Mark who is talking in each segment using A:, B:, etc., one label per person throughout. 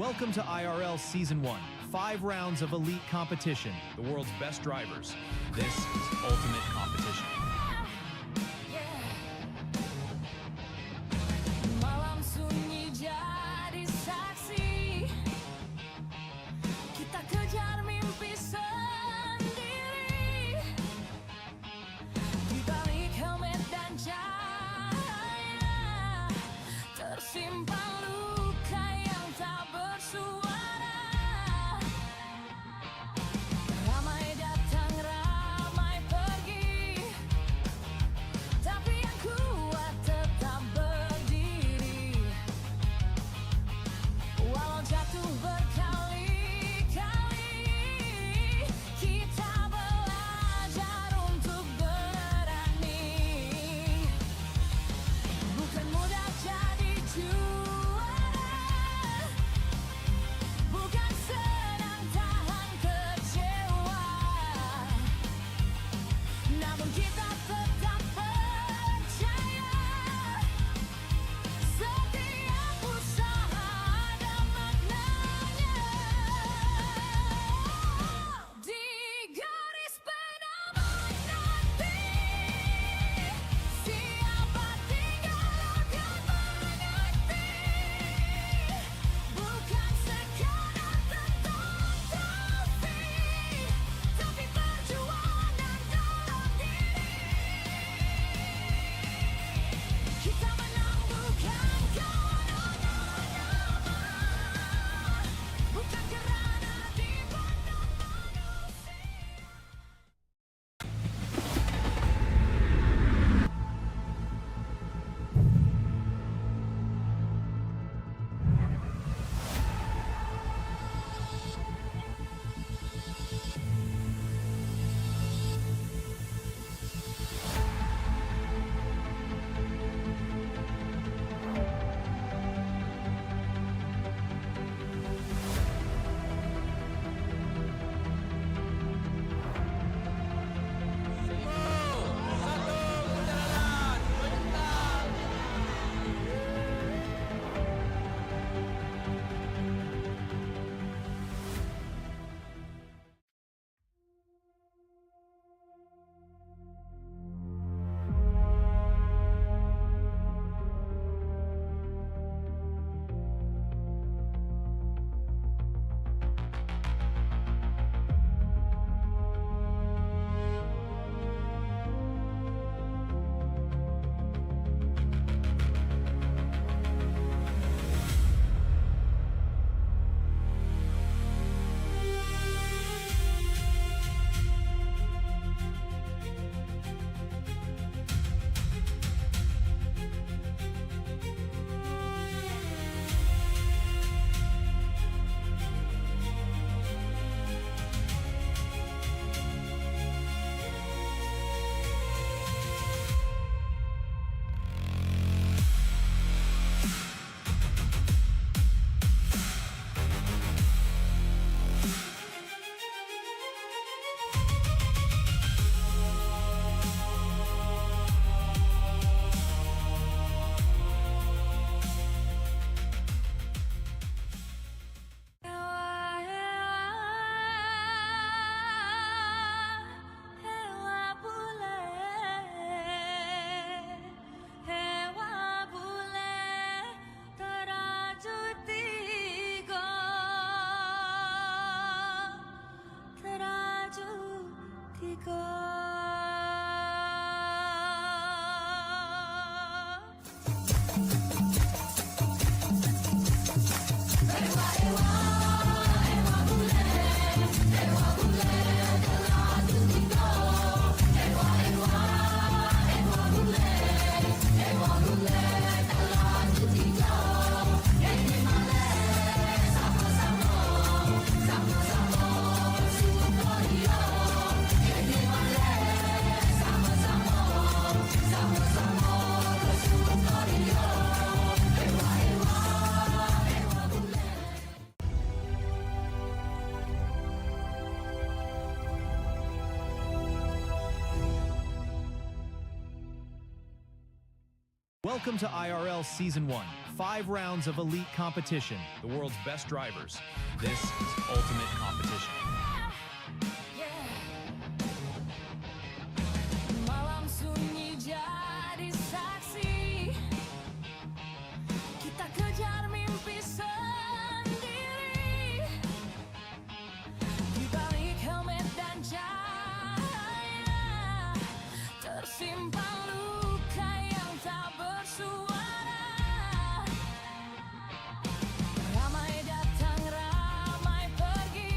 A: Welcome to IRL Season 1. 5 rounds of elite competition. The world's best drivers. This is ultimate competition.
B: Malam sunyi jadi saksi, kita kejar mimpi sendiri. Di balik helmet dan cahaya tersimpan luka yang tak bersuara. Ramai datang, ramai pergi,
A: Welcome to IRL Season 1. 5 rounds of elite competition. The world's best drivers. This is ultimate competition.
B: Malam sunyi jadi saksi. Kita kejar mimpi sendiri. Di balik helmet dan cahaya tersimpan luka yang tak bersuara. Ramai datang, ramai pergi.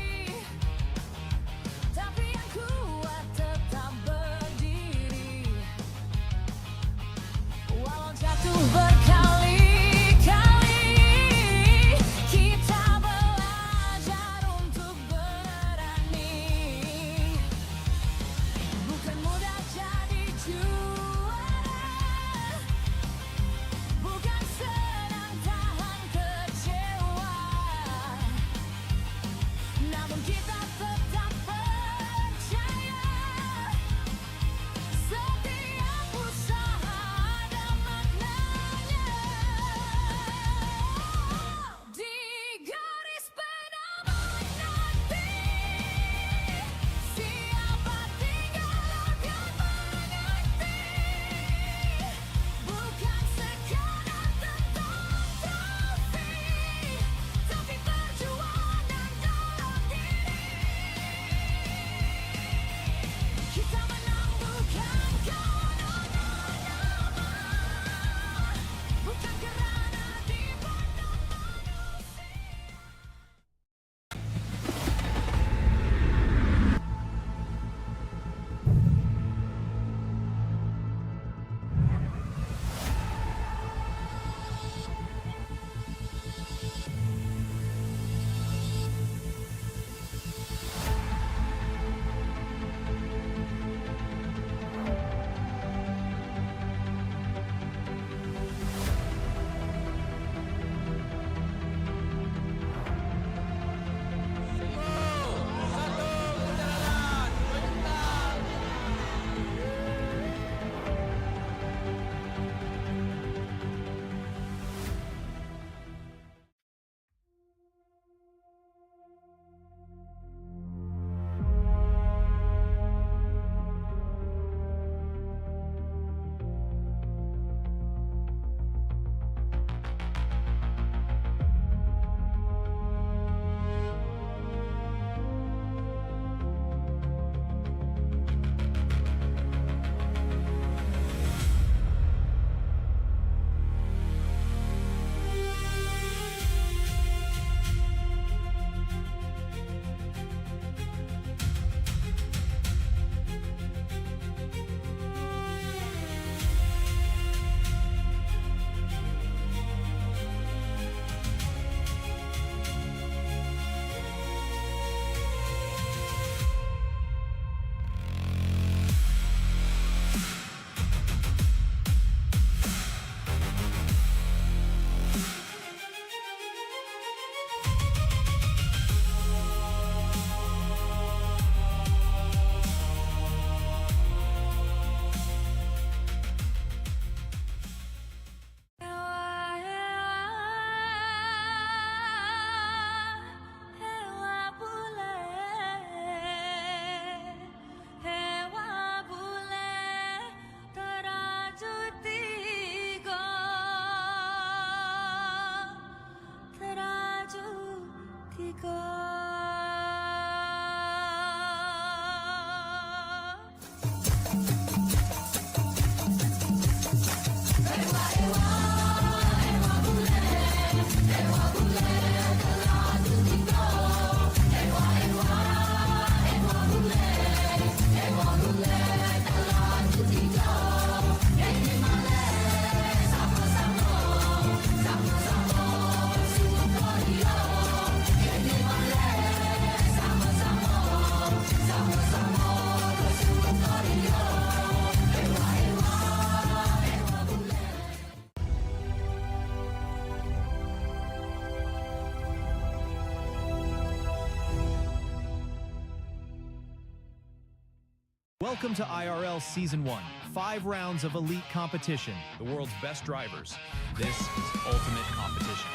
A: Welcome to IRL Season 1. 5 rounds of elite competition. The world's best drivers. This is ultimate competition.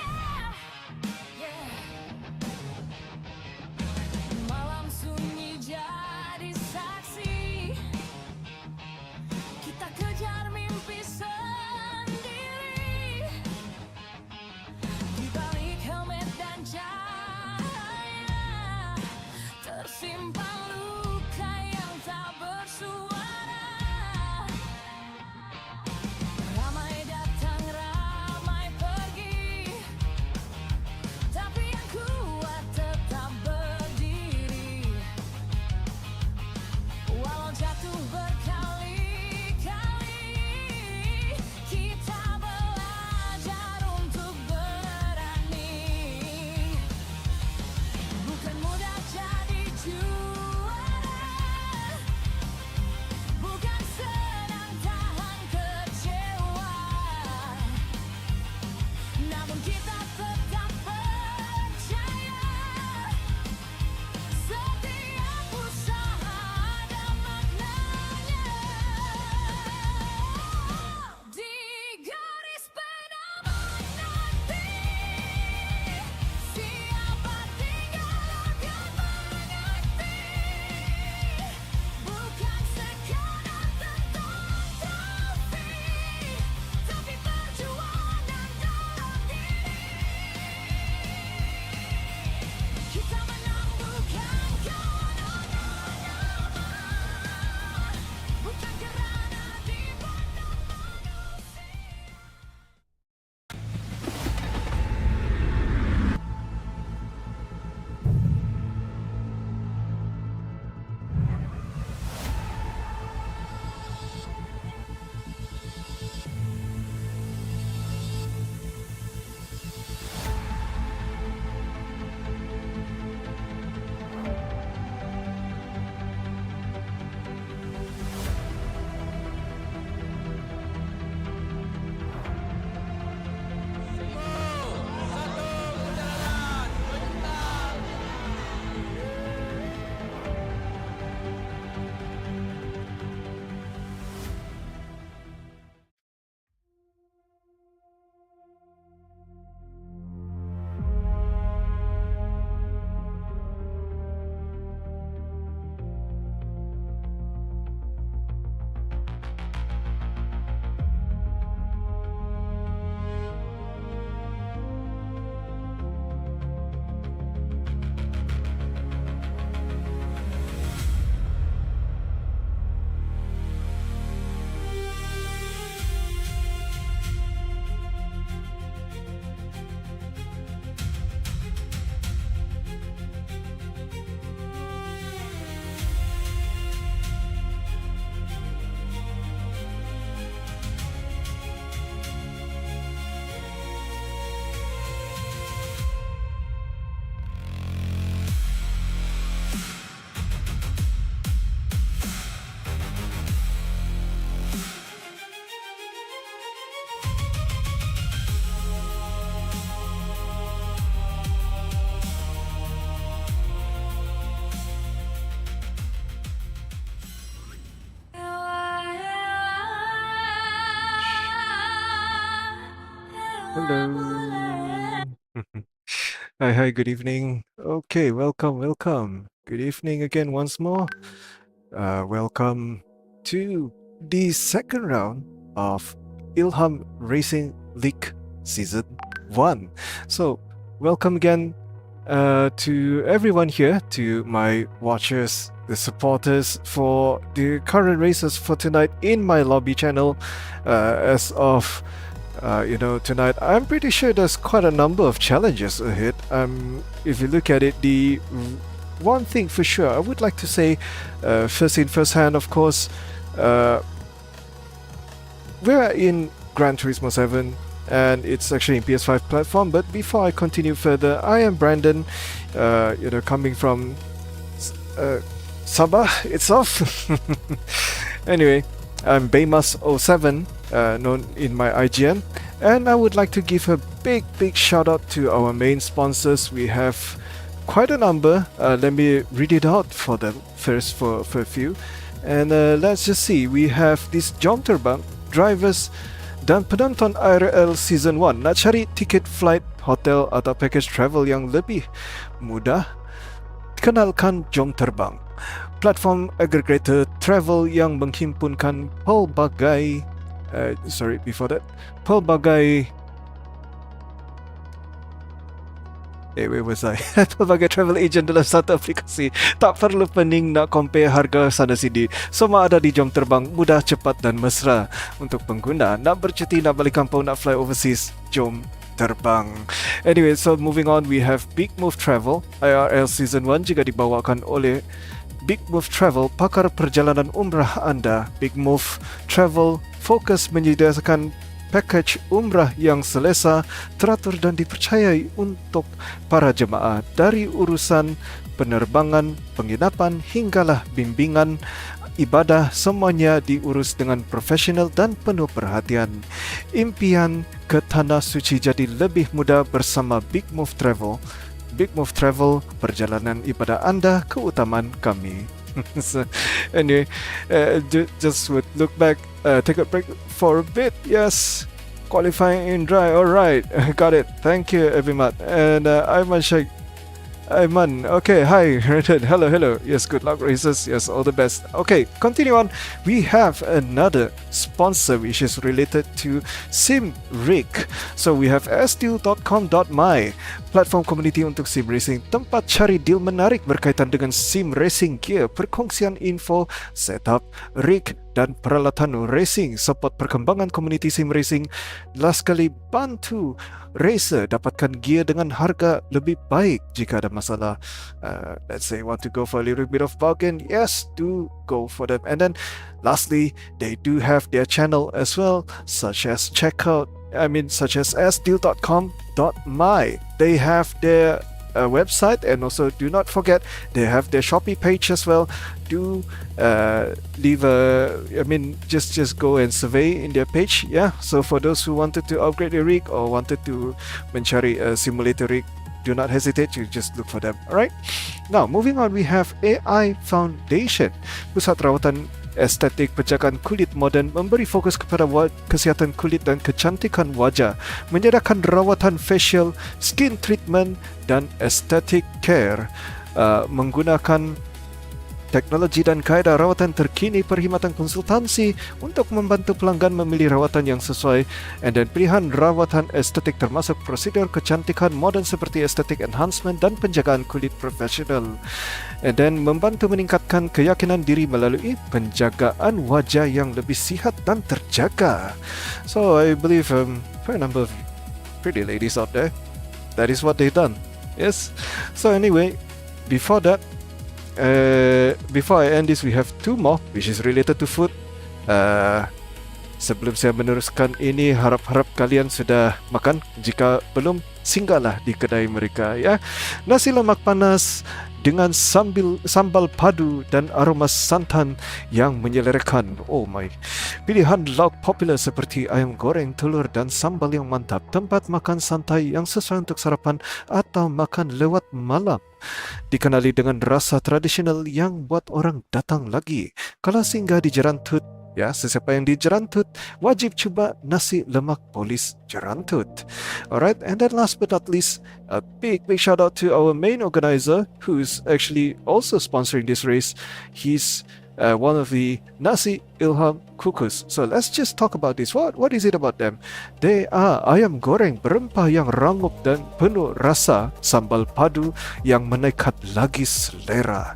B: Malam sunyi jadi saksi. Kita kejar mimpi sendiri. Di balik helmet dan cahaya tersimpan luka yang tak bersuara. Ramai datang, ramai pergi, tapi yang kuat tetap berdiri. Walau jatuh berkali-kali, kita belajar untuk berani. Bukan mudah jadi juara, bukan senang tahan kecewa, namun kita tetap percaya. Setiap usaha ada maknanya. Di garis penambang nanti, siapa tinggal akan mengerti. Bukan sekadar tentang trofi, tapi perjuangan dalam diri. Kita menang bukan karena nyaman, bukan kerana dipandang manusia.
C: Hello. Hi, good evening. Okay, welcome. Good evening again once more. Welcome to the second round of Ilham Racing League Season 1. So, welcome again to everyone here, to my watchers, the supporters for the current races for tonight in my lobby channel. As of tonight, I'm pretty sure there's quite a number of challenges ahead. If you look at it, the one thing for sure I would like to say, first in first hand, of course, we're in Gran Turismo 7 and it's actually in PS5 platform. But before I continue further, I am Brandon, coming from Sabah itself. Anyway, I'm Baymas07, known in my IGN, and I would like to give a big shout out to our main sponsors. We have quite a number. Let me read it out for them first for a few. And let's just see, we have this jom terbang, drivers dan penonton IRL Season 1 nak cari tiket flight, hotel atau package travel yang lebih mudah? Kenalkan jom terbang, platform aggregator travel yang menghimpunkan pelbagai where was I? Pelbagai travel agent dalam satu aplikasi. Tak perlu pening nak compare harga sana sini. Semua ada di jom terbang, mudah, cepat dan mesra untuk pengguna. Nak bercuti, nak balik kampung, nak fly overseas, jom terbang. Anyway, so moving on, we have Big Move Travel. IRL Season 1 juga dibawakan oleh Big Move Travel, pakar perjalanan umrah anda. Big Move Travel fokus menyediakan package umrah yang selesa, teratur dan dipercayai untuk para jemaah. Dari urusan penerbangan, penginapan hinggalah bimbingan ibadah, semuanya diurus dengan profesional dan penuh perhatian. Impian ke Tanah Suci jadi lebih mudah bersama Big Move Travel. Big Move Travel, perjalanan ibadah anda, keutamaan kami. So, anyway, just would look back, take a break for a bit. Yes, qualifying in dry. All right, got it. Thank you, Evimat. And Aiman, okay, hi, hello. Yes, good luck, races. Yes, all the best. Okay, continue on. We have another sponsor which is related to Sim Rig. So we have sdeal.com.my, platform community untuk sim racing, tempat cari deal menarik berkaitan dengan sim racing gear, perkongsian info, setup, rig dan peralatan racing, support perkembangan komuniti sim racing, last kali bantu racer dapatkan gear dengan harga lebih baik jika ada masalah. Let's say want to go for a little bit of bargain, yes, do go for them. And then lastly, they do have their channel as well, such as sdeal.com.my. They have their website, and also do not forget they have their Shopee page as well. Do leave just go and survey in their page. Yeah, so for those who wanted to upgrade their rig or wanted to mencari a simulator rig, do not hesitate to just look for them. Alright, now moving on, we have AI Foundation, pusat rawatan estetik penjagaan kulit moden, memberi fokus kepada kesihatan kulit dan kecantikan wajah, menyediakan rawatan facial, skin treatment dan aesthetic care, menggunakan teknologi dan kaedah rawatan terkini, perkhidmatan konsultansi untuk membantu pelanggan memilih rawatan yang sesuai, and then pilihan rawatan estetik termasuk prosedur kecantikan moden seperti estetik enhancement dan penjagaan kulit profesional, and then membantu meningkatkan keyakinan diri melalui penjagaan wajah yang lebih sihat dan terjaga. So I believe quite a number of pretty ladies out there, that is what they've done. Yes. So anyway, before I end this, we have two more which is related to food. Sebelum saya meneruskan ini, harap-harap kalian sudah makan. Jika belum, singgahlah di kedai mereka, ya. Nasi lemak panas dengan sambal padu dan aroma santan yang menyelerakan. Oh my. Pilihan lauk popular seperti ayam goreng, telur dan sambal yang mantap. Tempat makan santai yang sesuai untuk sarapan atau makan lewat malam. Dikenali dengan rasa tradisional yang buat orang datang lagi. Kalau singgah di Jerantut, ya, sesiapa yang di Jerantut wajib cuba nasi lemak polis Jerantut. Alright, and then last but not least, a big shout out to our main organizer who's actually also sponsoring this race. He's one of the Nasi Ilham Kukus. So let's just talk about this. What is it about them? They are ayam goreng berempah yang rangup dan penuh rasa, sambal padu yang menekat lagi selera,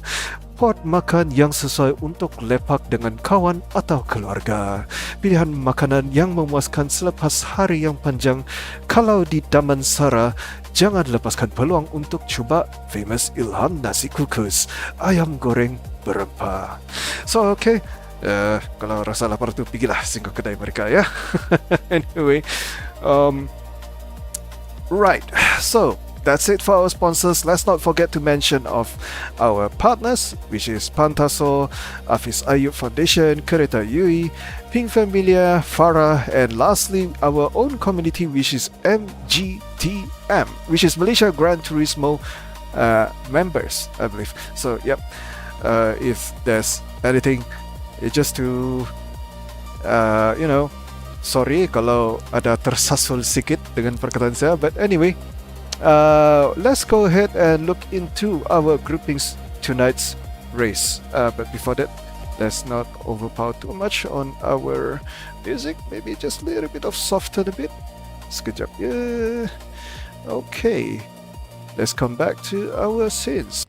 C: pot makan yang sesuai untuk lepak dengan kawan atau keluarga, pilihan makanan yang memuaskan selepas hari yang panjang. Kalau di Damansara, jangan lepaskan peluang untuk cuba famous Ilham Nasi Kukus, ayam goreng berempah. So okay, kalau rasa lapar tu pergilah singgah kedai mereka, ya. Anyway, right, so that's it for our sponsors. Let's not forget to mention of our partners, which is Pantaso, Afis Ayub Foundation, Kereta Yui, Pink Familia, Farah, and lastly our own community, which is MGTM, which is Malaysia Gran Turismo members, I believe. So yep, if there's anything just to sorry kalau ada tersasul sedikit dengan perkataan saya, but anyway, let's go ahead and look into our groupings tonight's race. But before that, let's not overpower too much on our music. Maybe just a little bit of soften a bit. Sekejap ya. Okay, let's come back to our scenes.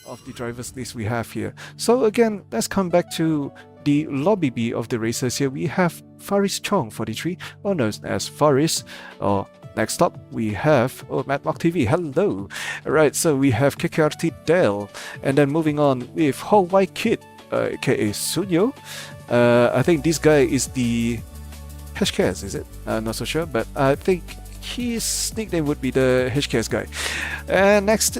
C: Of the drivers list we have here. So again, let's come back to the lobby B of the racers here. We have Faris Chong 43, or known as Faris. Or next up we have Madmark TV. Hello. Alright, so we have KKRT Dell, and then moving on with Hawaii Kid, aka Sunyo. I think this guy is the HKS, is it? I'm not so sure, but I think his nickname would be the HKS guy. And next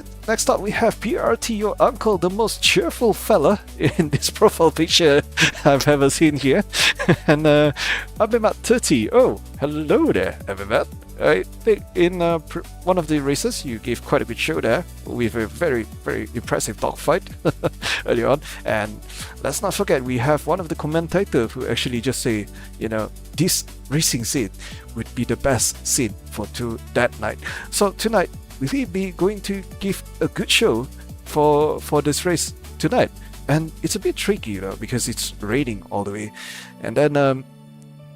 C: up we have PRT, your uncle, the most cheerful fella in this profile picture I've ever seen here. And Abimat 30. Oh, hello there, Abimat. I think in one of the races you gave quite a good show there with a very, very impressive dogfight early on. And let's not forget, we have one of the commentators who actually just say, this racing scene would be the best scene for that night. So tonight, will he be going to give a good show for this race tonight? And it's a bit tricky, because it's raining all the way. And then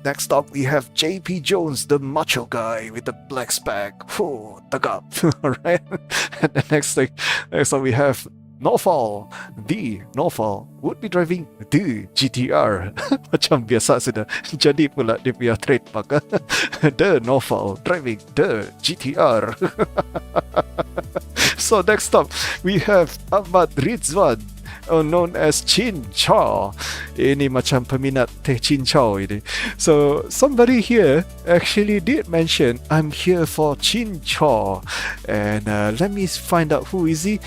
C: next up, we have JP Jones, the macho guy with the black spec. Oh, tagap. Alright. And the next up, we have Noval, the Noval would be driving the GTR. Macam biasa sudah jadi pula dia punya trademark. The Noval driving the GTR. So next up, we have Ahmad Rizwan, known as Chin Chow. Ini macam peminat teh Chin Chow ini. So somebody here actually did mention, I'm here for Chin Chow. And let me find out who is he.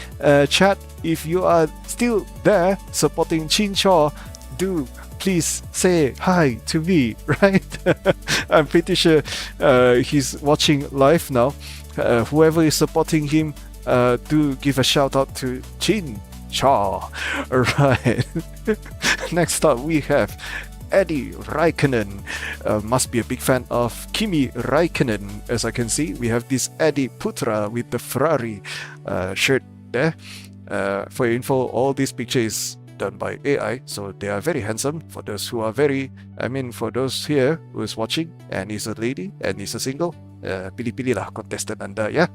C: Chat, if you are still there supporting Chin Chow, do please say hi to me, right? I'm pretty sure he's watching live now. Whoever is supporting him, do give a shout out to Chin Chow. Alright. Next up, we have Eddie Raikkonen. Must be a big fan of Kimi Raikkonen. As I can see, we have this Eddie Putra with the Ferrari shirt there. For your info, all this picture is done by AI, so they are very handsome. For those who are for those here who is watching and is a lady and is a single, pilih-pilih lah contestant anda, ya.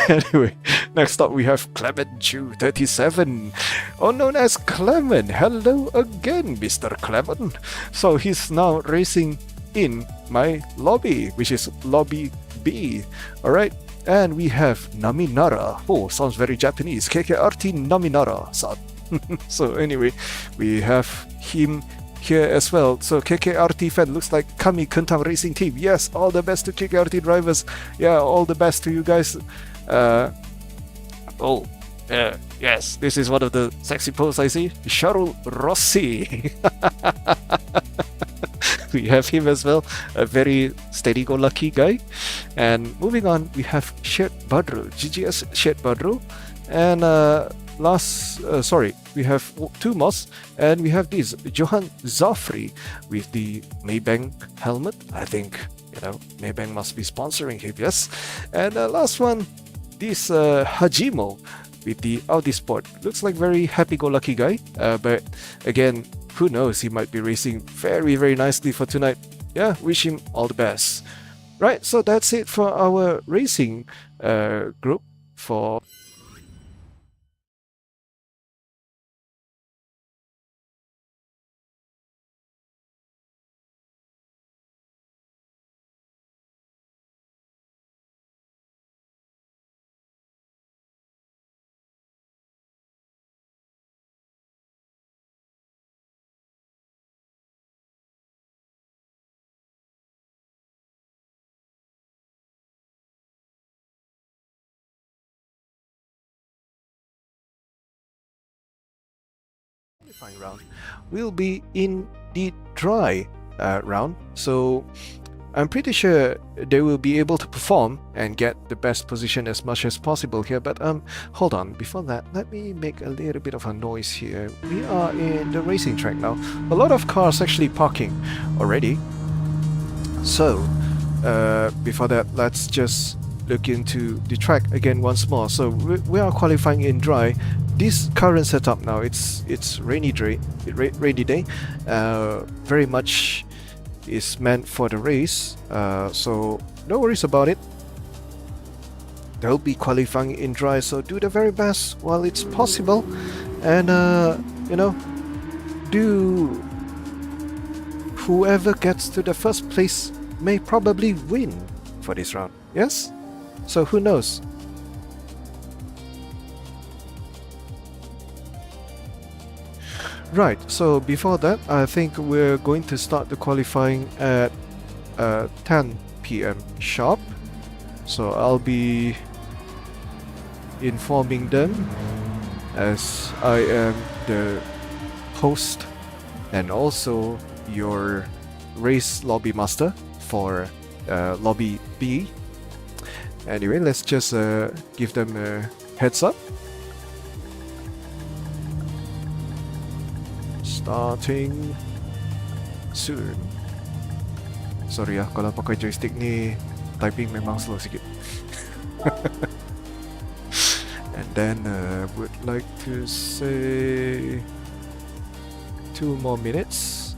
C: Anyway, next up we have Clement Ju 37, known as Clement. Hello again, Mr. Clement. So he's now racing in my lobby, which is lobby B. Alright, and we have Naminara. Oh, sounds very Japanese. KKRT Naminara-san. So anyway, we have him here as well. So KKRT fan, looks like Kami Kentang Racing Team. Yes, all the best to KKRT drivers. Yeah, all the best to you guys. Yes, this is one of the sexy posts I see. Charles Rossi. We have him as well, a very steady-go-lucky guy. And moving on, we have Shed Badru, GGS Shed Badru. And we have two more, and we have this Johan Zafri with the Maybank helmet. I think, Maybank must be sponsoring him, yes. And last one, this Hajimo with the Audi Sport. Looks like very happy-go-lucky guy, but again, who knows, he might be racing very, very nicely for tonight. Yeah, wish him all the best. Right, so that's it for our racing group for qualifying round. Will be in the dry round, so I'm pretty sure they will be able to perform and get the best position as much as possible here. But hold on, before that, let me make a little bit of a noise here. We are in the racing track now. A lot of cars actually parking already. So before that, let's just look into the track again once more. So we are qualifying in dry. This current setup now, it's rainy day. Very much is meant for the race. So no worries about it. They'll be qualifying in dry, so do the very best while it's possible, and do whoever gets to the first place may probably win for this round. Yes? So who knows? Right, so before that, I think we're going to start the qualifying at 10 p.m. sharp. So I'll be informing them, as I am the host and also your race lobby master for lobby B. Anyway, let's just give them a heads up. Starting soon. Sorry ya, kalau pakai joystick ni typing memang slow sikit. And then would like to say 2 more minutes.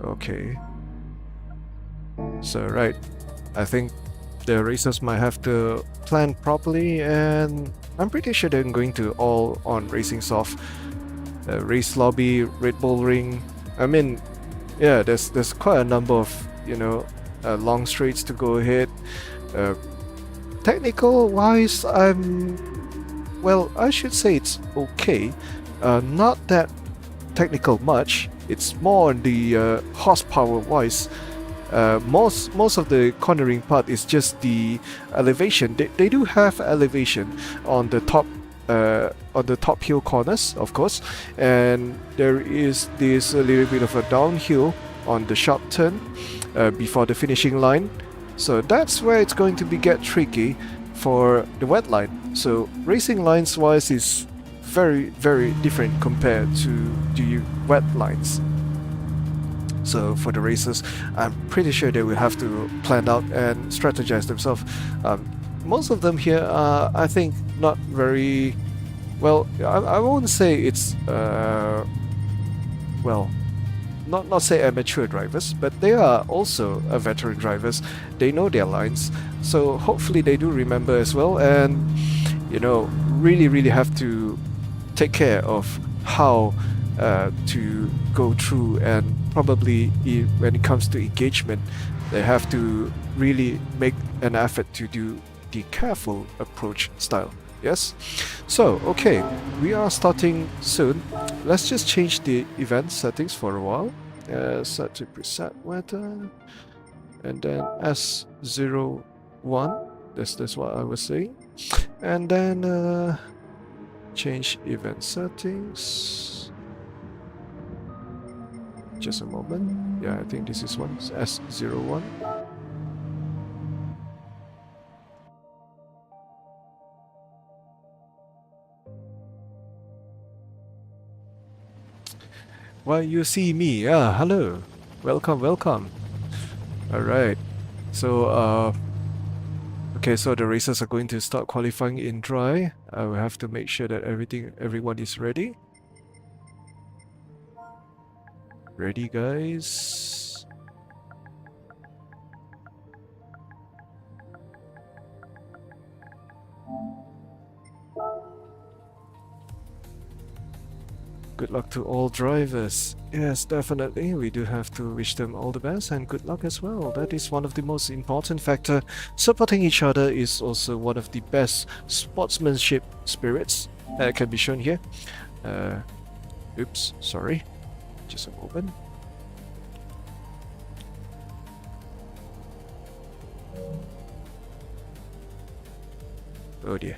C: Okay. So right, I think the racers might have to plan properly, and I'm pretty sure they're going to all on Racing Soft, Race Lobby, Red Bull Ring. I mean, yeah, there's quite a number of long straights to go ahead. Technical wise, I should say it's okay. Not that technical much. It's more on the horsepower wise. Most of the cornering part is just the elevation. They do have elevation on the top hill corners, of course, and there is this a little bit of a downhill on the sharp turn before the finishing line. So that's where it's going to get tricky for the wet line. So racing lines wise is very, very different compared to the wet lines. So for the racers, I'm pretty sure they will have to plan out and strategize themselves. Most of them here are, I think, not very well. I won't say it's not say amateur drivers, but they are also veteran drivers. They know their lines, so hopefully they do remember as well, and really have to take care of how to go through, and probably when it comes to engagement, they have to really make an effort to do the careful approach style. Yes? So, okay, we are starting soon. Let's just change the event settings for a while. Set to preset weather, and then S01. That's what I was saying. And then change event settings. Just a moment. Yeah, I think this is one. S01. Well, you see me. Yeah, hello. Welcome. Alright. So, okay, so the racers are going to start qualifying in dry. I will have to make sure that everyone is ready. Ready, guys? Good luck to all drivers. Yes, definitely. We do have to wish them all the best and good luck as well. That is one of the most important factor. Supporting each other is also one of the best sportsmanship spirits that can be shown here. Oops, sorry. Just a moment. Oh dear.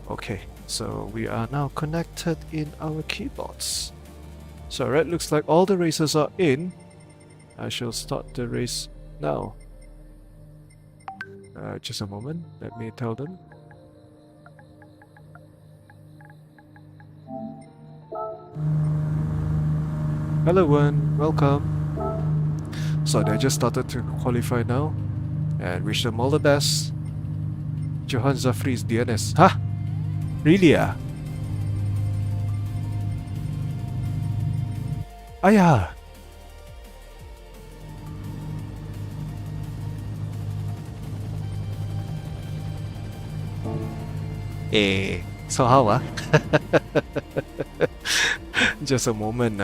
C: Okay, so we are now connected in our keyboards. So right, looks like all the racers are in. I shall start the race now. Just a moment, let me tell them. Hello one, welcome. So they just started to qualify now, and wish them all the best. Johan Zafri is DNS. Huh? Really? Ayah. So how Just a moment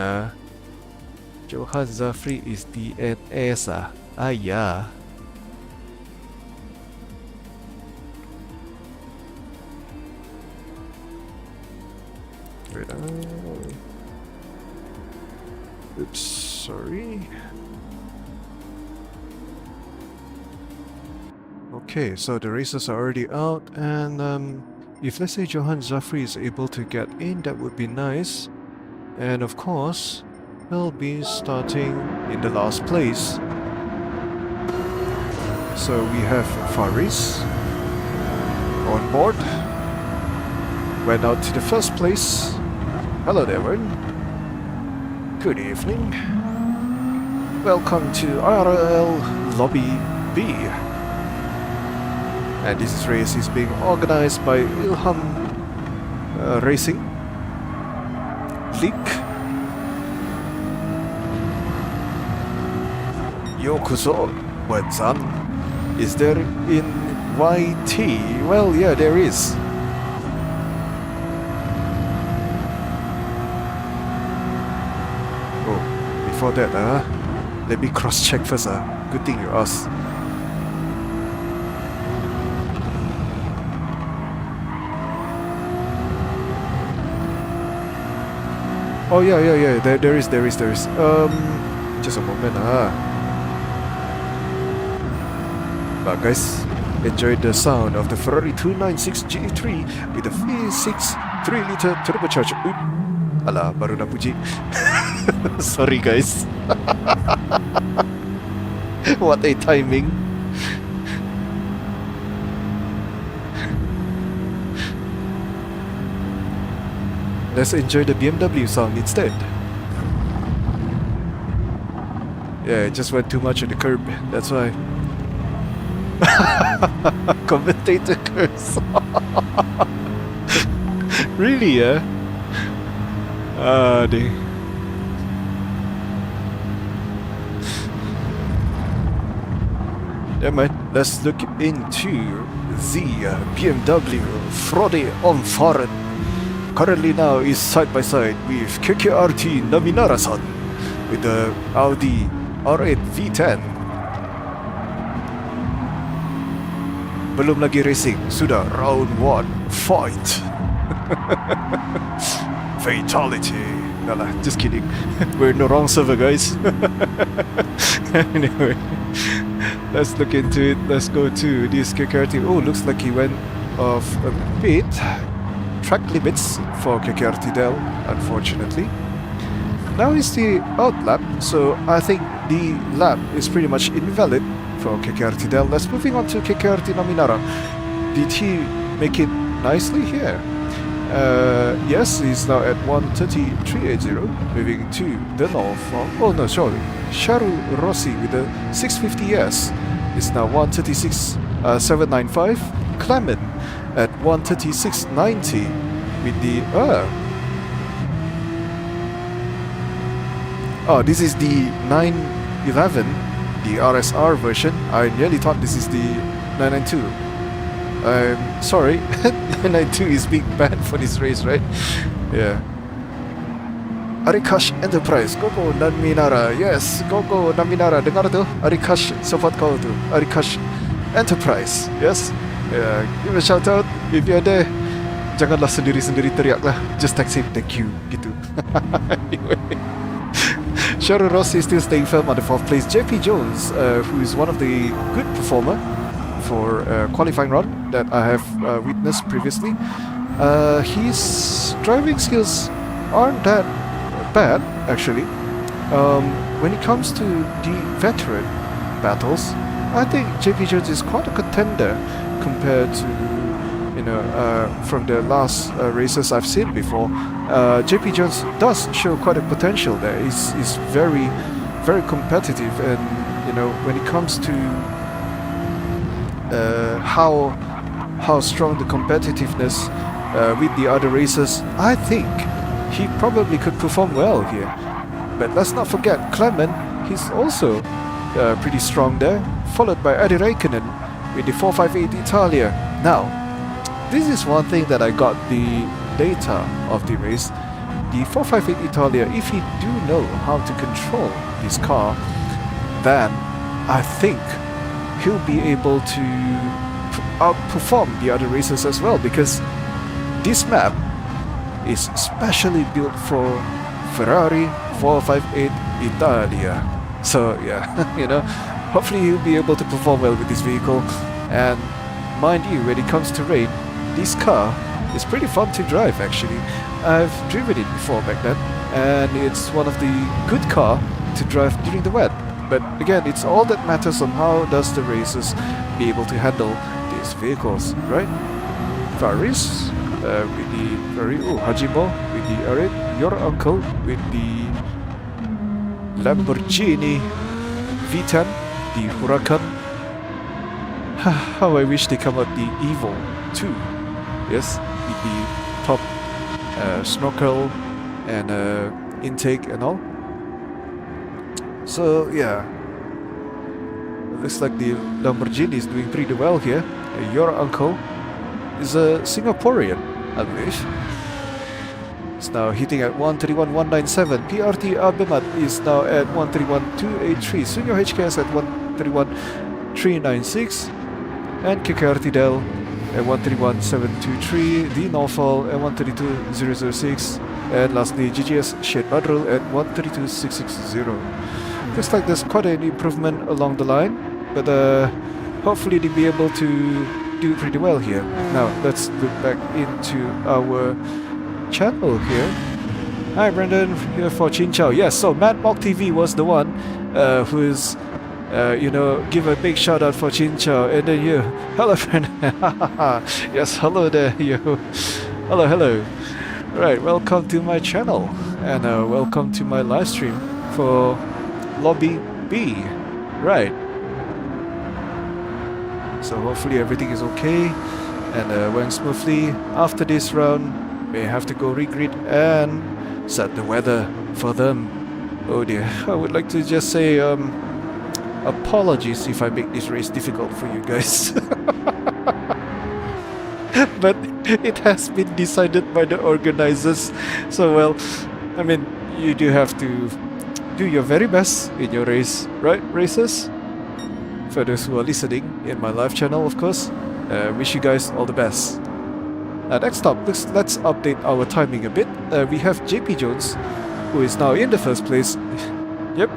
C: Johan Zafri is DNS Ayah. Wait, oops, sorry. Okay, so the races are already out, and if let's say Johan Zafri is able to get in, that would be nice. And of course, he'll be starting in the last place. So we have Faris on board. Went out to the first place. Hello there, everyone. Good evening. Welcome to RL Lobby B. And this race is being organized by Ilham Racing League. Yokuso, Wenzan. Is there in YT? Well, yeah, there is. Oh, before that, let me cross-check first. Good thing you asked. Oh yeah. There is. Just a moment. But guys, enjoy the sound of the Ferrari 296 GT3 with the V6 3-liter turbocharged. Alah, baru nak puji. Sorry guys. What a timing. Let's enjoy the BMW sound instead. Yeah, it just went too much on the curb, that's why. Commentator curse. Really, yeah? Dang. Yeah, man, let's look into the BMW Frode on Fahren. Currently now is side by side with KKRT Naminara-san with the Audi R8 V10. Belum lagi racing, sudah round 1 fight. Fatality. No lah, just kidding. We're in the wrong server, guys. Anyway, let's look into it. Let's go to this KKRT. Oh, looks like he went off a bit. Track limits for KKRT Dell, unfortunately. Now is the out lap, so I think the lap is pretty much invalid for KKRT Dell. Let's moving on to KKRT Naminara. Did he make it nicely here? Yes, he's now at 1:33.80, moving to the north. Oh no, sorry. Sharu Rossi with the 650S is now 1:36.795. Clement at 1:36.90 with the oh, this is the 911, the RSR version. I nearly thought this is the 992. I'm sorry, 992 is being banned for this race, right? Yeah. Arikash Enterprise, Gogo Naminara. Yes, Gogo Naminara. Dengar tu? Arikash support kau tu. Arikash Enterprise. Yes. Yeah, give a shout out if you're there. Janganlah sendiri-sendiri teriak lah. Just text him, thank you, gitu. Anyway, Sharu Rossi is still staying firm on the 4th place. JP Jones, who is one of the good performer for qualifying run that I have witnessed previously. His driving skills aren't that bad, actually. When it comes to the veteran battles, I think JP Jones is quite a contender compared to, you know, from the last races I've seen before. JP Jones does show quite a potential there. He's very, very competitive, and you know, when it comes to how strong the competitiveness with the other racers, I think he probably could perform well here. But let's not forget Clement. He's also pretty strong there, followed by Eddie Raikkonen with the 458 Italia. Now, this is one thing that I got the data of the race. The 458 Italia, if he do know how to control this car, then I think he'll be able to outperform the other racers as well, because this map is specially built for Ferrari 458 Italia. So yeah, you know, hopefully he'll be able to perform well with this vehicle. And mind you, when it comes to rain, this car is pretty fun to drive actually. I've driven it before back then, and it's one of the good car to drive during the wet. But again, it's all that matters on how does the racers be able to handle these vehicles, right? Faris with the Hajimo with the R8, your uncle with the Lamborghini V10, the Huracan. How I wish they come out the Evo 2. Yes, with the top snorkel and intake and all. So yeah, looks like the Lamborghini is doing pretty well here. Your uncle is a Singaporean, I believe. It's now hitting at 131.197. PRT Abimat is now at 131.283. Sunyo HKS at 131.396. And KKRT Dell at 131.723. The Norfolk at 132.006. And lastly, GGS Shed Badrul at 132.660. Looks like there's quite an improvement along the line, but hopefully they'll be able to do pretty well here. Now let's look back into our channel here. Hi Brandon, here for Chin Chow. Yes, so Matt Mock TV was the one who's give a big shout out for Chin Chow, and then you, hello Brandon. Yes, hello there you. Hello. Right, welcome to my channel, and welcome to my live stream for Lobby B. Right. So hopefully everything is okay and went smoothly. After this round, we have to go regrid and set the weather for them. Oh dear, I would like to just say apologies if I make this race difficult for you guys. But it has been decided by the organizers. So well, I mean, you do have to do your very best in your race, right, racers? For those who are listening in my live channel, of course, wish you guys all the best. Next up, let's update our timing a bit. We have JP Jones, who is now in the first place. Yep,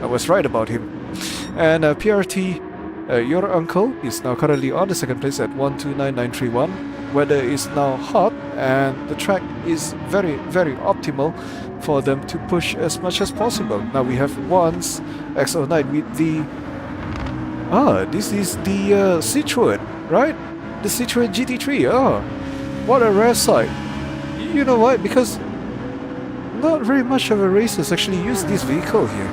C: I was right about him. And PRT, your uncle, is now currently on the second place at 129.931. Weather is now hot, and the track is very, very optimal for them to push as much as possible. Now we have Once X09 with the... this is the Citroen, right? The Citroen GT3. Oh, what a rare sight. You know why? Because not very much of a racers actually use this vehicle here.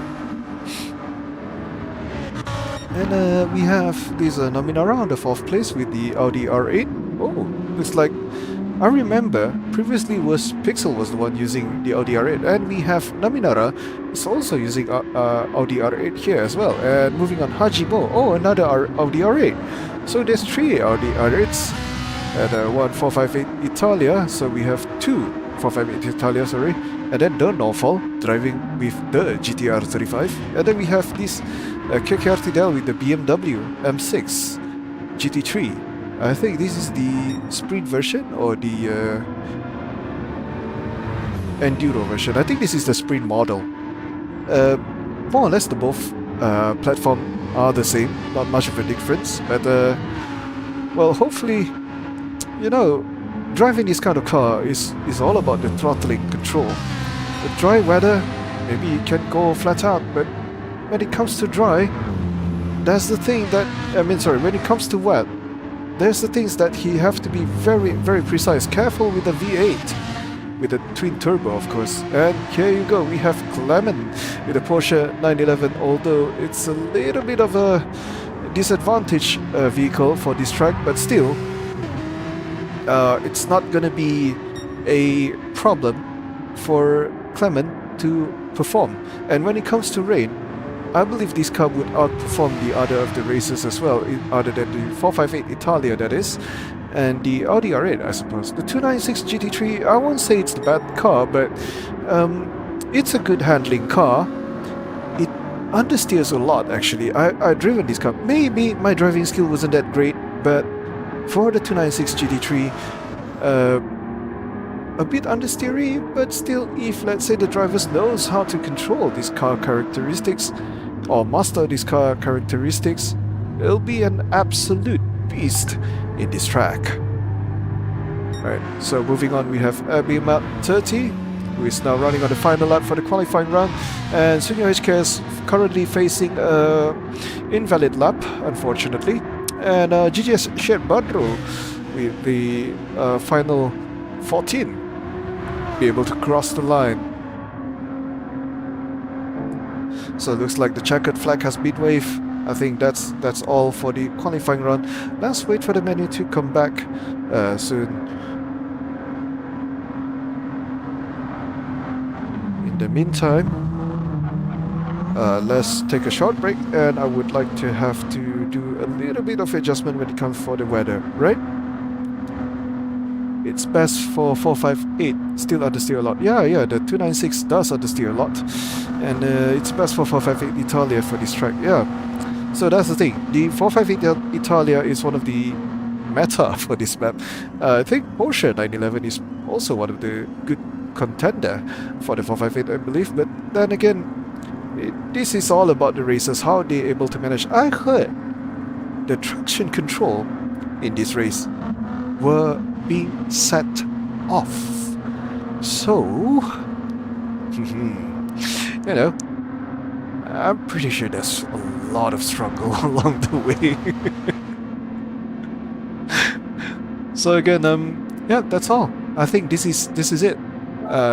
C: And we have this Nominara on the 4th place with the Audi R8. Oh, looks like... I remember previously Pixel was the one using the Audi R8, and we have Nominara is also using Audi R8 here as well. And moving on, Hajimo, oh, another Audi R8. So there's 3 Audi R8s and one 458 Italia. So we have 2 458 Italia, sorry. And then the Norfolk driving with the GTR 35. And then we have this KKRT Dell with the BMW M6 GT3. I think this is the Sprint version or the Enduro version. I think this is the Sprint model. More or less the both platform are the same, not much of a difference. But well, hopefully, you know, driving this kind of car is all about the throttling control. The dry weather, maybe you can go flat out, but when it comes to dry, that's the thing that, when it comes to wet, there's the things that he have to be very, very precise. Careful with the V8, with the twin turbo, of course. And here you go, we have Clement with the Porsche 911, although it's a little bit of a disadvantage vehicle for this track, but still, it's not gonna be a problem for Clement to perform. And when it comes to rain, I believe this car would outperform the other of the races as well, other than the 458 Italia, that is, and the Audi R8, I suppose. The 296 GT3, I won't say it's the bad car, but it's a good handling car. It understeers a lot, actually. I've driven this car. Maybe my driving skill wasn't that great, but for the 296 GT3, a bit understeery, but still, if let's say the drivers knows how to control these car characteristics or master these car characteristics, it'll be an absolute beast in this track. Right, so moving on, we have Abimat 30, who is now running on the final lap for the qualifying round, and Sunyo HK is currently facing invalid lap, unfortunately, and GGS Shed Badru with the final 14 be able to cross the line. So it looks like the checkered flag has been waved. I think that's all for the qualifying round. Let's wait for the menu to come back soon. the meantime, let's take a short break, and I would like to have to do a little bit of adjustment when it comes for the weather, right? It's best for 458, still understeer a lot. Yeah, the 296 does understeer a lot. And it's best for 458 Italia for this track, yeah. So that's the thing, the 458 Italia is one of the meta for this map. I think Porsche 911 is also one of the good contender for the 458, I believe. But then again, this is all about the racers, how they're able to manage. I heard the traction control in this race were being set off. So, you know, I'm pretty sure there's a lot of struggle along the way. So again, yeah, that's all. I think this is it.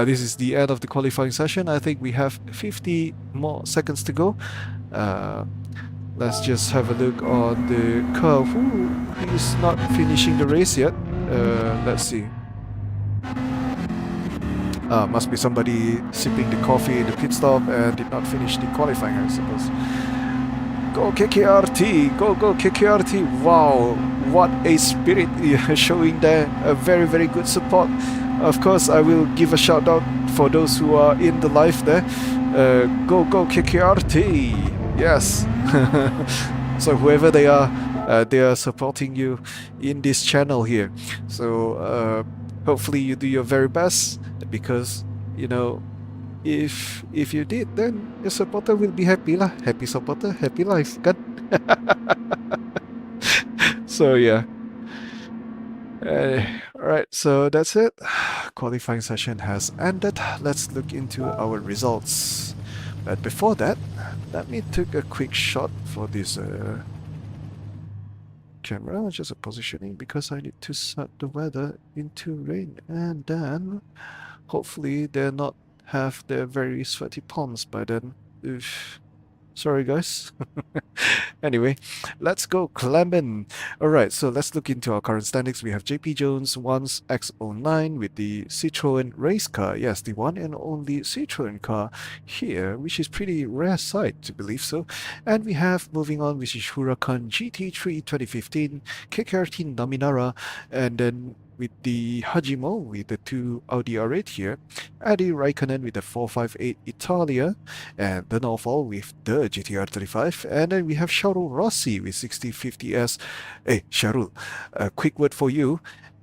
C: This is the end of the qualifying session. I think we have 50 more seconds to go. Let's just have a look on the car. Who is not finishing the race yet? Let's see. Must be somebody sipping the coffee in the pit stop and did not finish the qualifying, I suppose. Go KKRT! Go KKRT! Wow, what a spirit you're showing there. A very, very good support. Of course, I will give a shout out for those who are in the live there. Go KKRT! Yes! So whoever they are supporting you in this channel here. So hopefully you do your very best, because you know, if you did, then your supporter will be happy lah. Happy supporter, happy life, kan? So yeah. Alright, so that's it. Qualifying session has ended. Let's look into our results. But before that, let me take a quick shot for this camera, just a positioning, because I need to set the weather into rain, and then hopefully they'll not have their very sweaty palms by then. Oof. Sorry guys. Anyway, let's go Clement. Alright, so let's look into our current standings. We have JP Jones 1's X09 with the Citroen race car. Yes, the one and only Citroen car here, which is pretty rare sight to believe so. And we have, moving on, which is Huracan GT3 2015, KKRT Naminara, and then with the Hajimo with the 2 Audi R8 here, Adi Raikkonen with the 458 Italia, and the Norval with the GTR 35, and then we have Sharul Rossi with 6050S. Hey, Sharul, a quick word for you.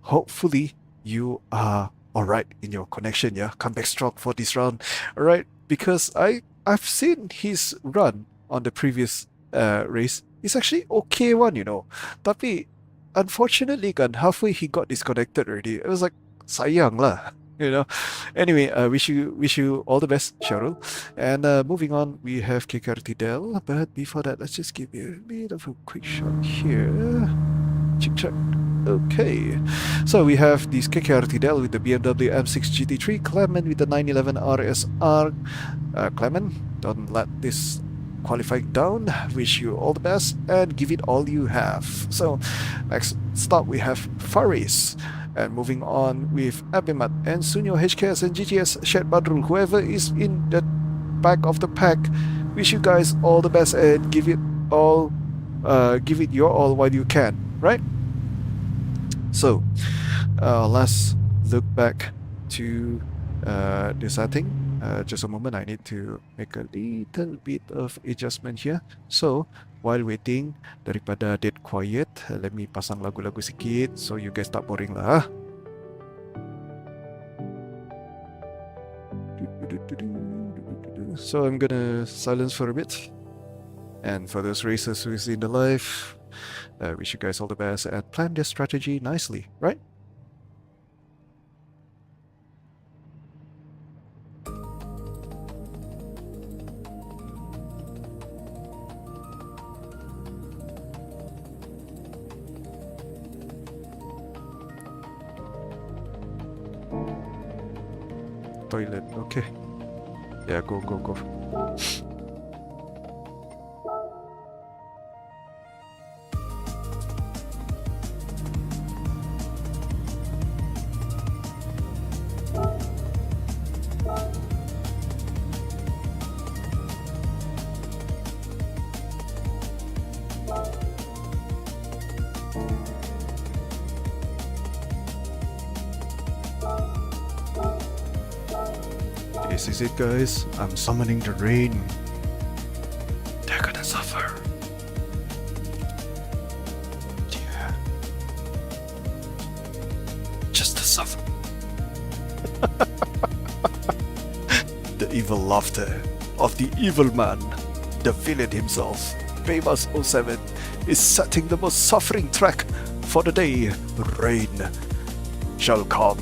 C: Hopefully you are alright in your connection, yeah? Come back strong for this round, alright? Because I've seen his run on the previous race. It's actually okay one, you know. Tapi unfortunately, kan, halfway he got disconnected already. It was like, sayang lah, you know. Anyway, wish you all the best, Sharul. And moving on, we have KKRT Del. But before that, let's just give you a bit of a quick shot here. Check. Okay, so we have this KKRT Del with the BMW M6 GT3, Clement with the 911 RSR. Clement, don't let this qualifying down. Wish you all the best and give it all you have. So next stop we have Faris, and moving on with Abimat and Sunyo HKS and GTS Shed Badrul. Whoever is in the back of the pack, wish you guys all the best and give it your all while you can, right? So let's look back to the setting. Just a moment, I need to make a little bit of adjustment here. So while waiting daripada dead quiet, let me pasang lagu-lagu sikit so you guys tak boring lah. So I'm gonna silence for a bit. And for those racers who is in the live, wish you guys all the best and plan their strategy nicely, right? Toilet, okay. Yeah, go. This is it, guys. I'm summoning the rain. They're gonna suffer. Yeah. Just to suffer. The evil laughter of the evil man, the villain himself, Famous 07, is setting the most suffering track for the day. Rain shall come.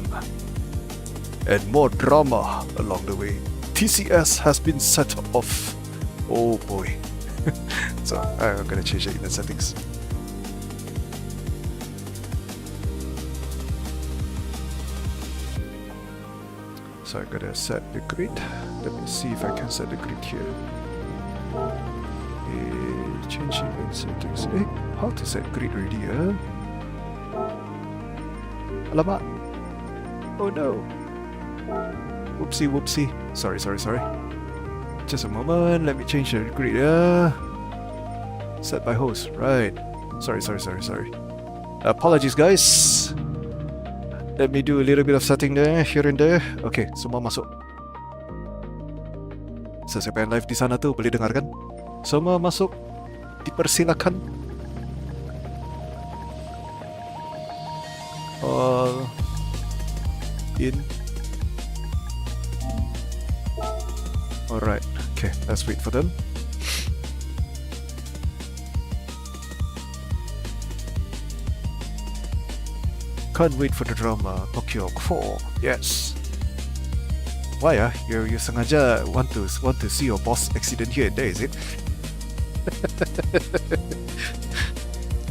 C: And more drama along the way. TCS has been set off. Oh boy. So I'm gonna change it in the settings. So I'm gonna set the grid. Let me see if I can set the grid here. Change it in settings. How to set grid already? Alamak. Oh no. Whoopsie whoopsie. Sorry. Just a moment. Let me change the grid. Set by host. Right. Sorry. Apologies, guys. Let me do a little bit of setting there, here and there. Okay, semua masuk. Siapa yang live di sana tuh boleh dengarkan? Semua masuk. Dipersilakan. All in. Alright, okay, let's wait for them. Can't wait for the drama. Tokyo 4, yes. Why you sengaja want to see your boss accident here and there, is it?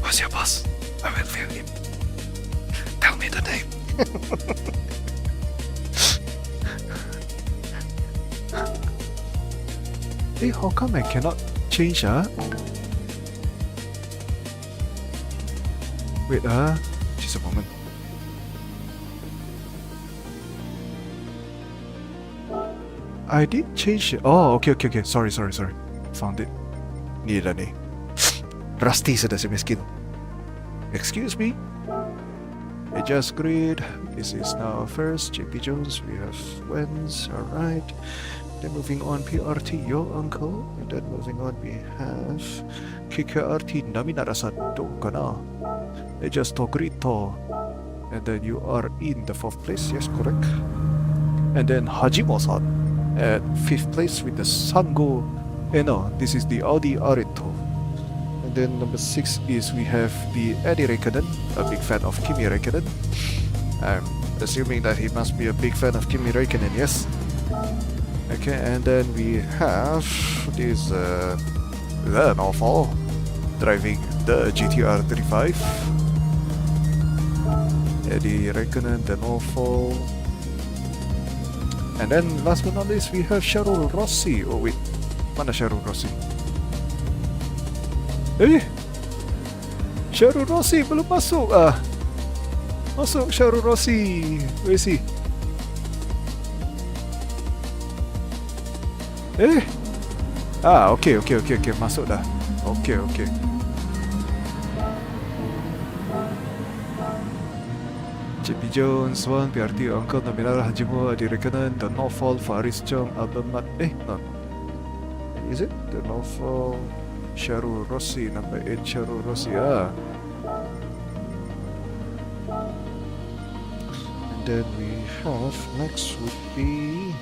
C: Who's your boss? I will feel him. Tell me the name. Hey, how come I cannot change, Wait, just a moment. I did change it. Oh, okay. Sorry. Found it. Ni dah ni. Rusty sudah si miskin. Excuse me. Adjust grid. This is now first. JP Jones. We have Wens. Alright. Then moving on, PRT, your uncle. And then moving on, we have KKRT Naminara-san. Kana. Adjust to grid to. And then you are in the 4th place. Yes, correct. And then Hajimo-san at 5th place with the Sango. No, this is the Audi Arito. And then number 6 is we have the Eddie Räikkönen, a big fan of Kimi Räikkönen. I'm assuming that he must be a big fan of Kimi Räikkönen, yes. Okay, and then we have this the Norfolk driving the GTR 35. Eddie Räikkönen, the Norfolk. And then last but not least, we have Cheryl Rossi. Oh wait, mana Cheryl Rossi? Cheryl Rossi belum masuk Masuk Cheryl Rossi. Where is he? Okay, masuk dah. Okay. JP Jones, Wan, PRT, Uncle, Naminara, Hajimo, Adi Räikkönen, The Norfolk, Faris Chong, Albemat, no. Is it? The Norfolk, Cheryl Rossi, number 8, Cheryl Rossi, And then we have, next would be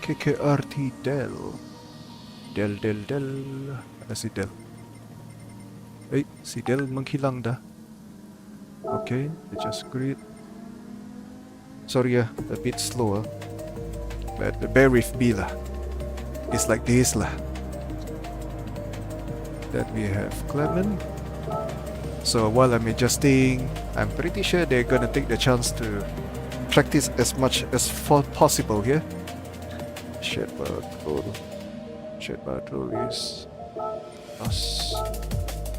C: KKRT Del. Mana si Del? Si Del menghilang dah. Okay, adjust grid. Sorry a bit slower. But bear with me lah. It's like this lah. Then we have Clement. So while I'm adjusting, I'm pretty sure they're gonna take the chance to practice as much as possible here. Shed Patrol is us.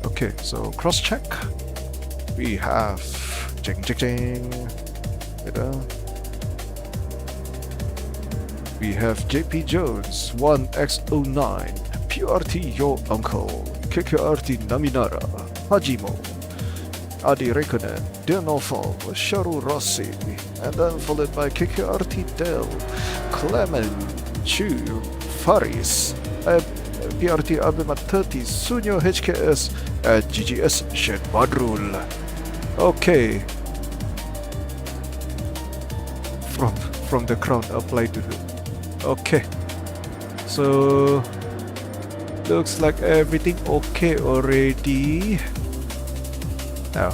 C: Okay, so cross check. We have jing. We have JP Jones 1X09, PRT your uncle, KKRT Naminara, Hajimo, Adi Räikkönen, Denofal, Sharu Rossi, and then followed by KKRT Del, Clement, Chu, Faris, PRT Abimat 30, Sunyo HKS, and GGS Shed Badrul. Okay. From the crown applied to the. Okay. So looks like everything okay already. Now,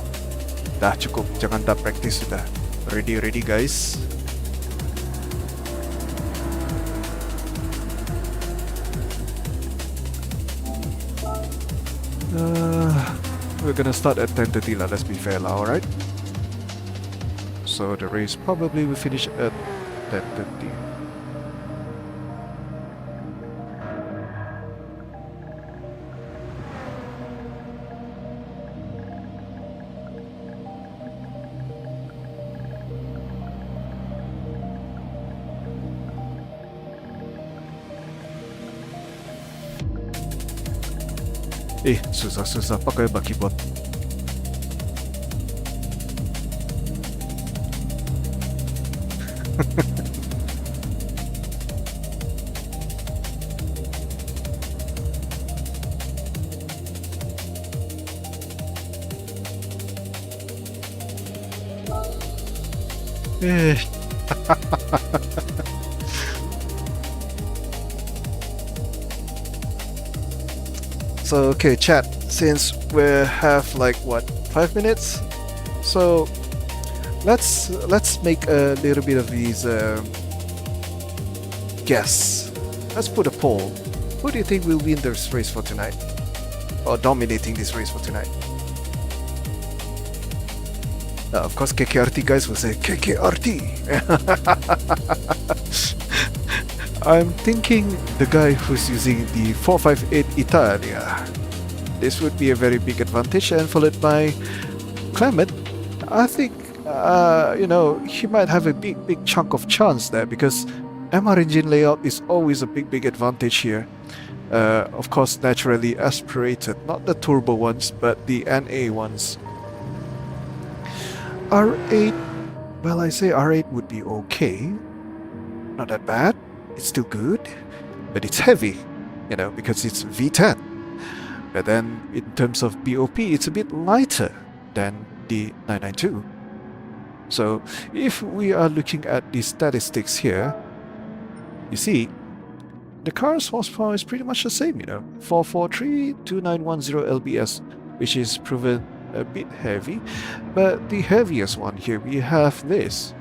C: dah cukup, jangan dah practice sudah. Ready guys. We're gonna start at 10:30 lah, let's be fair lah, alright? So the race probably will finish at 10:30. Susah pakai keyboard. So okay, chat. Since we have like what 5 minutes, so let's make a little bit of these guess. Let's put a poll. Who do you think will win this race for tonight, or dominating this race for tonight? Of course, KKRT guys will say KKRT. I'm thinking the guy who's using the 458 Italia. This would be a very big advantage, and followed by Clement. I think, he might have a big chunk of chance there, because MR engine layout is always a big advantage here. Of course, naturally aspirated, not the turbo ones, but the NA ones. R8, well, I say R8 would be okay. Not that bad. It's still good, but it's heavy, because it's V10. But then, in terms of BOP, it's a bit lighter than the 992. So, if we are looking at the statistics here, you see, the car's horsepower is pretty much the same, 443 2910 lbs, which is proven a bit heavy. But the heaviest one here, we have this,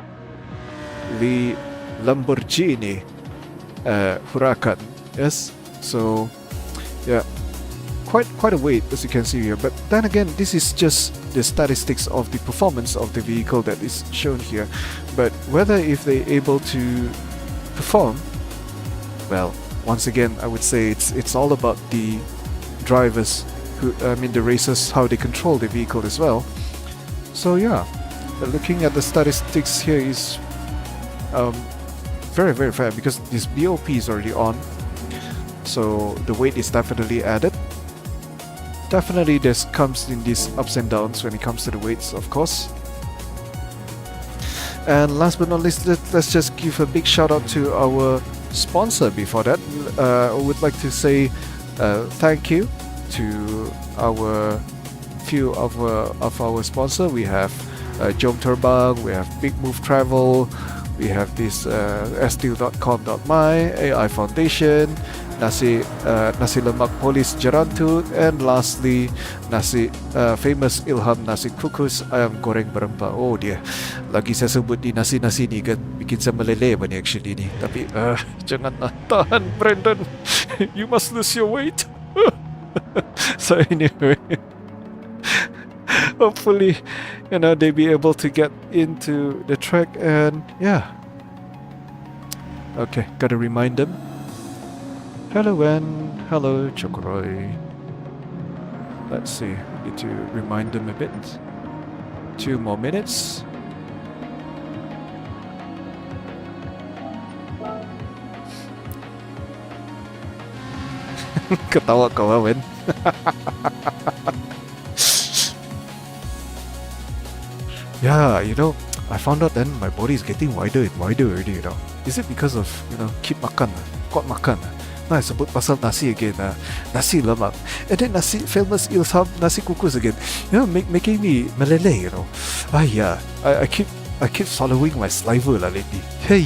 C: the Lamborghini Huracan. Yes, so yeah, quite a weight, as you can see here. But then again, this is just the statistics of the performance of the vehicle that is shown here. But whether if they're able to perform, well, once again, I would say it's all about the drivers, the racers, how they control the vehicle as well. So yeah, looking at the statistics here is very fair, because this BOP is already on, so the weight is definitely added. Definitely this comes in these ups and downs when it comes to the weights, of course. And last but not least, let's just give a big shout out to our sponsor. Before that, I would like to say thank you to our few of our sponsor. We have Jom Terbang, we have Big Move Travel, we have this sdeal.com.my, AI Foundation, nasi lemak polis Jerantut, and lastly famous Ilham nasi kukus ayam goreng berempah. Oh dia, lagi saya sebut di nasi ni kan bikin saya meleleh ni actually ni. Tapi janganlah, tahan Brandon. You must lose your weight. So anyway, hopefully, they be able to get into the track, and yeah. Okay, gotta remind them. Hello Wen, hello Chokoroy. Let's see, need to remind them a bit. 2 more minutes. Ketawa kau Wen. Yeah, I found out then my body is getting wider and wider already. Is it because of, keep makan, kuat makan? Now I sebut pasal nasi again, nasi lemak. And then nasi, famous Ilham nasi kukus again. Making me meleleh, yeah, I keep swallowing my saliva lately. Hey.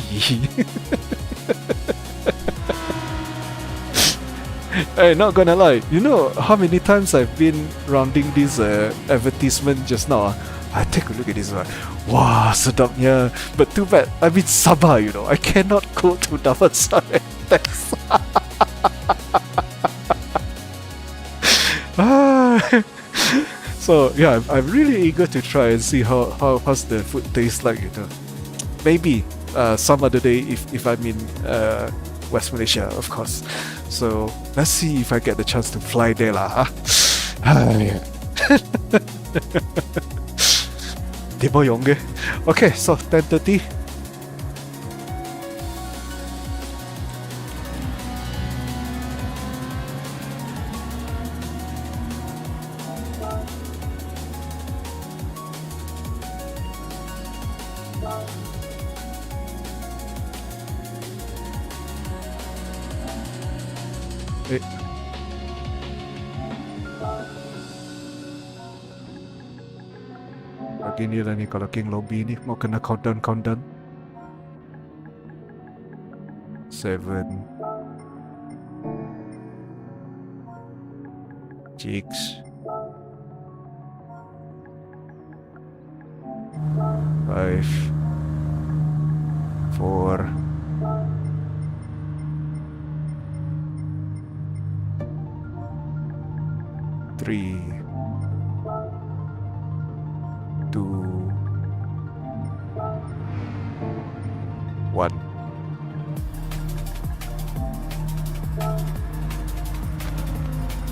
C: Hey, not gonna lie, you know how many times I've been rounding this advertisement just now? I take a look at this one. Wow, sedapnya. But too bad, I'm in Sabah, I cannot go to Damansara and test. So yeah, I'm really eager to try and see how's the food tastes like, Maybe some other day if I'm in West Malaysia, of course. So let's see if I get the chance to fly there lah. Yeah. Di mo yong ge. Okay, so 10:30. Eh. Begini lah ni kalau King Lobby ni mau kena countdown. 7 6 5 4 3 2 1.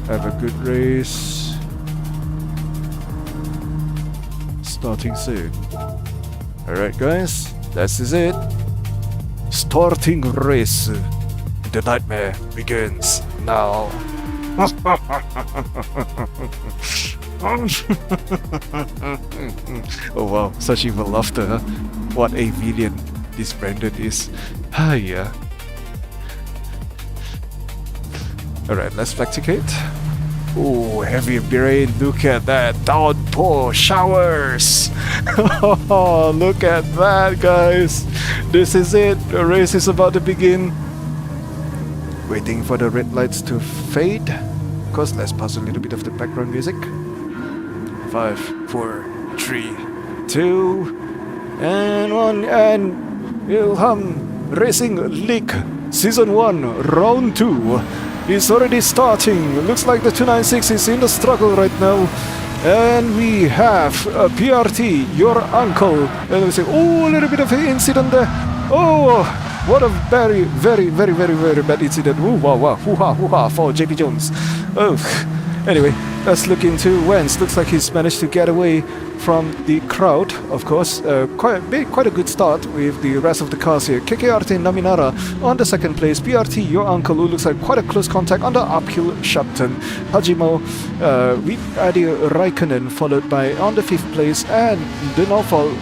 C: Have a good race. Starting soon. Alright guys, this is it. Starting race. The nightmare begins now. Oh wow, such evil laughter, huh? What a villain this Brandon is. Yeah. Alright, let's practicate. Oh, heavy rain, look at that. Downpour showers. Oh, look at that, guys. This is it. The race is about to begin. Waiting for the red lights to fade. Of course, let's pause a little bit of the background music. 5, 4, 3, 2, and 1. And Ilham Racing League Season 1, Round 2 is already starting. Looks like the 296 is in the struggle right now. And we have PRT, your uncle. And we say, oh, a little bit of an incident there. Oh, what a very, very, very, very, very bad incident. Ooh, wow, hoo-ha for JP Jones. Oh, anyway, let's look into Wentz. Looks like he's managed to get away from the crowd, of course. Quite a good start with the rest of the cars here. KKRT Naminara on the second place. PRT, your uncle, who looks like quite a close contact on the uphill Shapton. Hajimo with Adi Raikkonen, followed by on the 5th place, and Denofal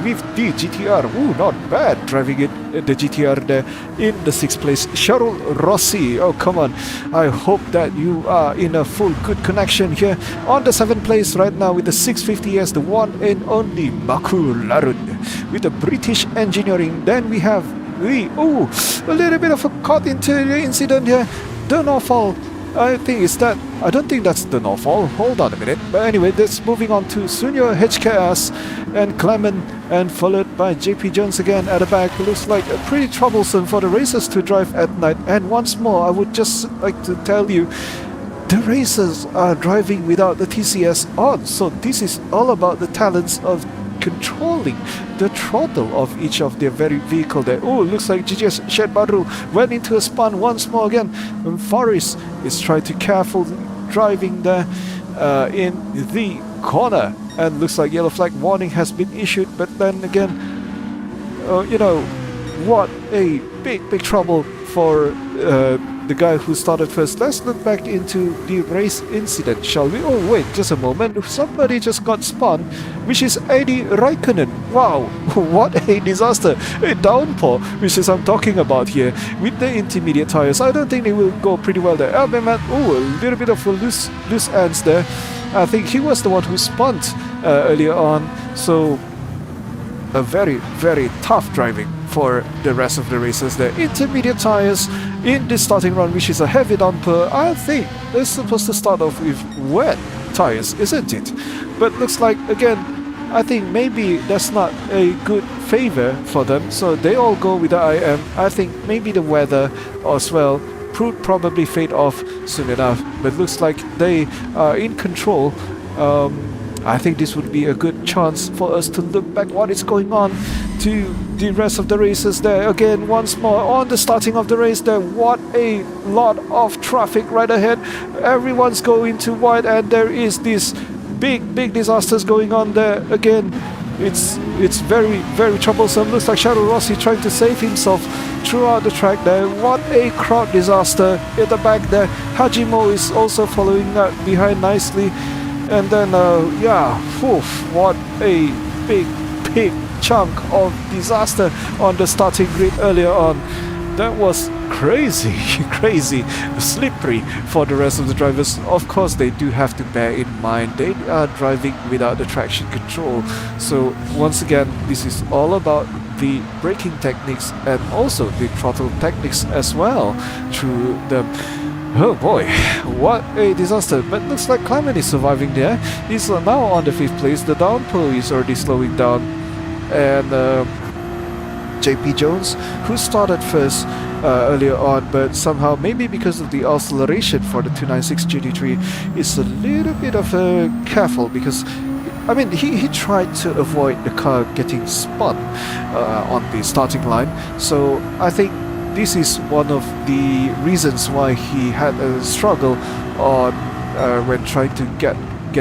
C: with the GTR. Ooh, not bad driving it, the GTR there in the 6th place. Cheryl Rossi, oh come on, I hope that you are in a full good connection here on the 7th place right now with the 650S, the one and only Maku Larun with the British Engineering. Then we have a little bit of a caught interior incident here. Denofal, I don't think that's the Norfolk. Hold on a minute. But anyway, that's moving on to Sunyo HKS and Clement, and followed by JP Jones again at the back. Looks like pretty troublesome for the racers to drive at night. And once more, I would just like to tell you, the racers are driving without the TCS on. So this is all about the talents of controlling the throttle of each of their very vehicle there. Oh, looks like GGS Shed Badru went into a spun once more again. And Faris is trying to careful driving there in the corner. And looks like yellow flag warning has been issued. But then again, what a big trouble for the guy who started first. Let's look back into the race incident, shall we? Oh wait, just a moment. Somebody just got spun, which is Eddie Raikkonen. Wow, what a disaster. A downpour, which is I'm talking about here. With the intermediate tires, I don't think they will go pretty well there. Albemat, oh, a little bit of a loose ends there. I think he was the one who spun earlier on. So a very, very tough driving for the rest of the races there. Intermediate tires in the starting run, which is a heavy downpour. I think they're supposed to start off with wet tires, isn't it? But looks like, again, I think maybe that's not a good favor for them, so they all go with the IM. I think maybe the weather as well would probably fade off soon enough, but looks like they are in control. I think this would be a good chance for us to look back what is going on to the rest of the races there. Again, once more on the starting of the race there, what a lot of traffic right ahead. Everyone's going to wide, and there is this big disasters going on there. Again, it's very, very troublesome. Looks like Shadow Rossi trying to save himself throughout the track there. What a crowd disaster at the back there. Hajimo is also following that behind nicely. And then, yeah, what a big chunk of disaster on the starting grid earlier on. That was crazy, crazy slippery for the rest of the drivers. Of course, they do have to bear in mind they are driving without the traction control. So once again, this is all about the braking techniques and also the throttle techniques as well through the... Oh boy, what a disaster. But looks like Clement is surviving there. He's now on the 5th place. The downpour is already slowing down. And JP Jones, who started first earlier on, but somehow, maybe because of the acceleration for the 296 GT3, is a little bit of a careful, because I mean, he tried to avoid the car getting spun on the starting line. So I think this is one of the reasons why he had a struggle on when trying to get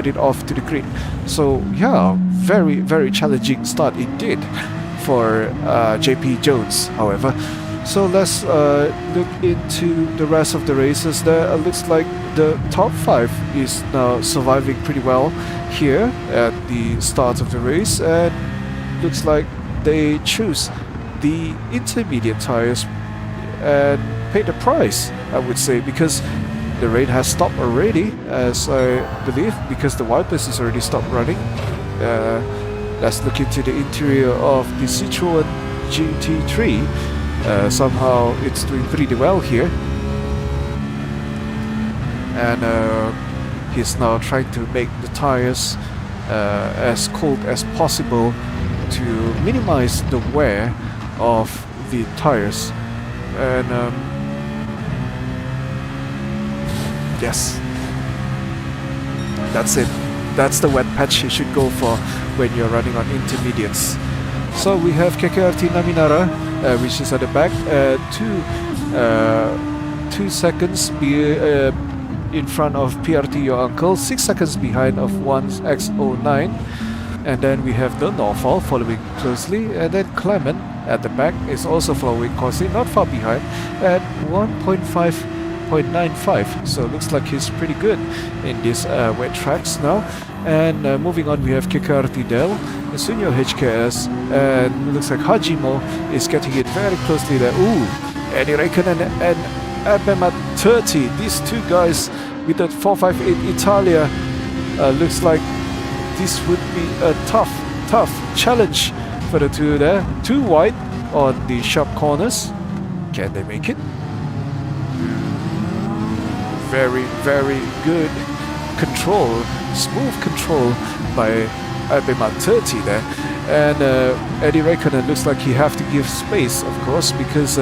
C: it off to the grid. So yeah, very challenging start indeed for JP Jones, however. So let's look into the rest of the races there. Looks like the top 5 is now surviving pretty well here at the start of the race, and looks like they choose the intermediate tires and pay the price, I would say, because the rain has stopped already, as I believe, because the wipers is already stopped running. Let's look into the interior of the Citroën GT3. Somehow it's doing pretty well here, and he's now trying to make the tires as cold as possible to minimize the wear of the tires. And yes, that's it. That's the wet patch you should go for when you're running on intermediates. So we have KKRT Naminara, which is at the back, 2 seconds in front of PRT Your Uncle, 6 seconds behind of 1X09, and then we have the Norfall following closely, and then Clement at the back is also following closely, not far behind, at 1.5.95. So it looks like he's pretty good in these wet tracks now. And moving on, we have KKRT Dell, Sunyo HKS, and it looks like Hajimo is getting it very closely there. Ooh, Eddie Raikkonen and Abemat 30. These two guys with the 458 Italia. Looks like this would be a tough challenge for the two there. Too wide on the sharp corners. Can they make it? Very good control, smooth control by Abemat 30 there. And Eddie Raikkonen looks like he have to give space, of course, because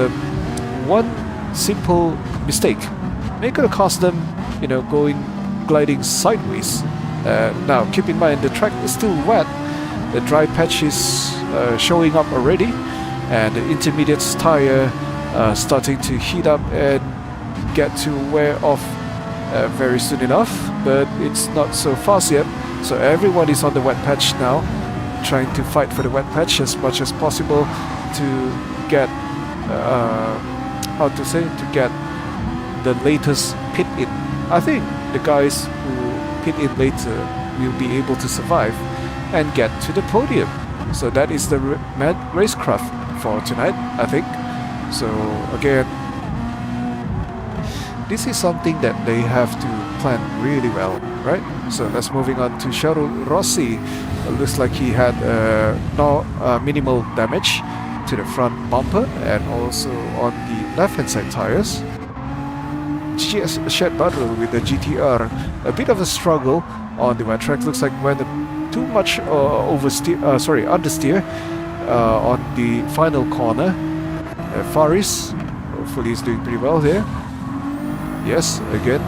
C: one simple mistake may could have cost them, you know, gliding sideways. Now keep in mind the track is still wet. The dry patch is showing up already, and the intermediates tire starting to heat up and get to wear off very soon enough, but it's not so fast yet. So everyone is on the wet patch now, trying to fight for the wet patch as much as possible to get to get the latest pit in. I think the guys who pit in later will be able to survive and get to the podium. So that is the racecraft for tonight, I think. So again, this is something that they have to plan really well, right? So let's moving on to Sharon Rossi. Looks like he had no minimal damage to the front bumper and also on the left-hand side tires. GS Shed Battle with the GTR, a bit of a struggle on the wet track. Looks like went too much understeer on the final corner. Faris, hopefully he's doing pretty well here. Yes, again,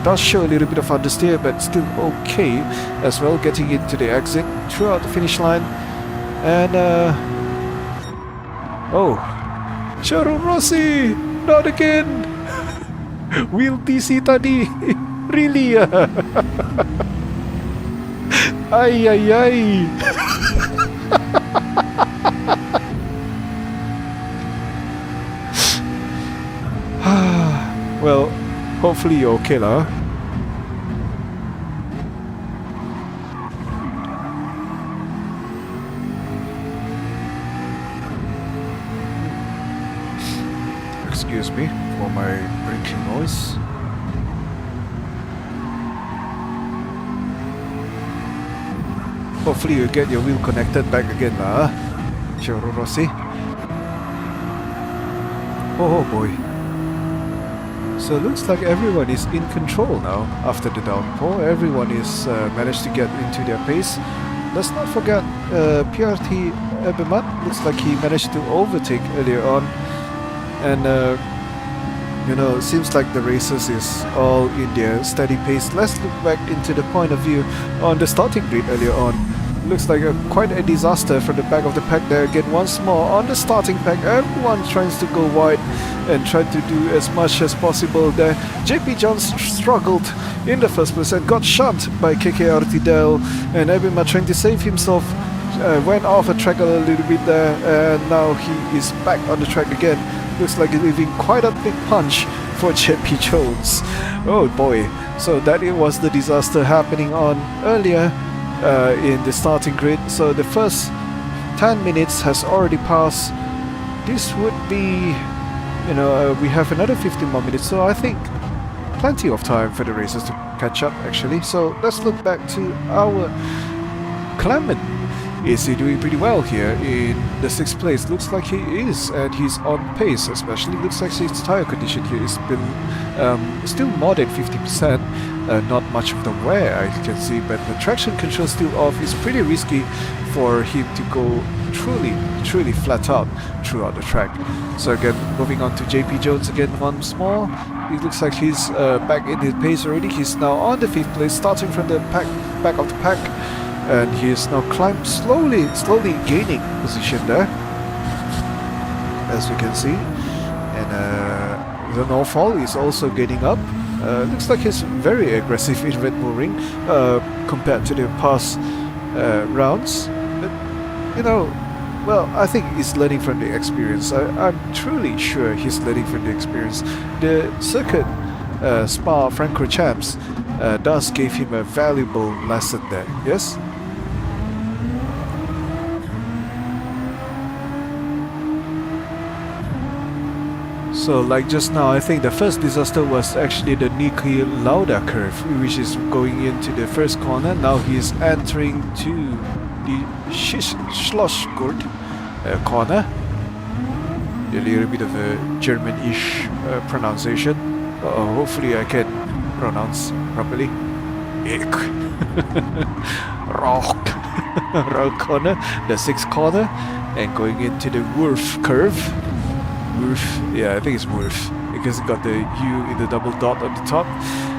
C: does show a little bit of understeer, but still okay as well, getting into the exit throughout the finish line. And oh, Sharon Rossi, not again. Wheel DC tadi, really? Ay ay ay. Well, hopefully you're okay lah. Excuse me for my braking noise. Hopefully you get your wheel connected back again lah, Sharon Rossi. Oh boy. So it looks like everyone is in control now after the downpour. Everyone is managed to get into their pace. Let's not forget PRT Ebemat. Looks like he managed to overtake earlier on. And you know, seems like the races is all in their steady pace. Let's look back into the point of view on the starting grid earlier on. Looks like quite a disaster from the back of the pack there. Again, once more on the starting pack, everyone tries to go wide and try to do as much as possible there. JP Jones struggled in the first place and got shunned by KKRT Dell, and Ebima trying to save himself went off a track a little bit there, and now he is back on the track again. Looks like he's leaving quite a big punch for JP Jones. Oh boy, so that it was the disaster happening on earlier in the starting grid. So the first 10 minutes has already passed. This would be, you know, we have another 15 more minutes, so I think plenty of time for the racers to catch up actually. So let's look back to our Clement. Is he doing pretty well here in the 6th place? Looks like he is, and he's on pace, especially looks like his tire condition here is been still more than 50%. Not much of the wear I can see, but the traction control still off. Is pretty risky for him to go truly flat out throughout the track. So again, moving on to JP Jones again once more. It looks like he's back in his pace already. He's now on the 5th place, starting from the back of the pack. And he is now climbed slowly gaining position there, as we can see. And the Norfall is also gaining up. Looks like he's very aggressive in Red Bull Ring compared to the past rounds. But, you know, well, I think he's learning from the experience. I'm truly sure he's learning from the experience. The circuit Spa Francorchamps does give him a valuable lesson there, yes? So like just now, I think the first disaster was actually the Niki Lauda curve, which is going into the first corner. Now he is entering to the Schlossgurt corner. A little bit of a German-ish pronunciation. Hopefully I can pronounce properly. Rock. Rock corner, the 6th corner, and going into the Wurf curve. Wurf, yeah, I think it's Wurf because it got the U in the double dot on the top.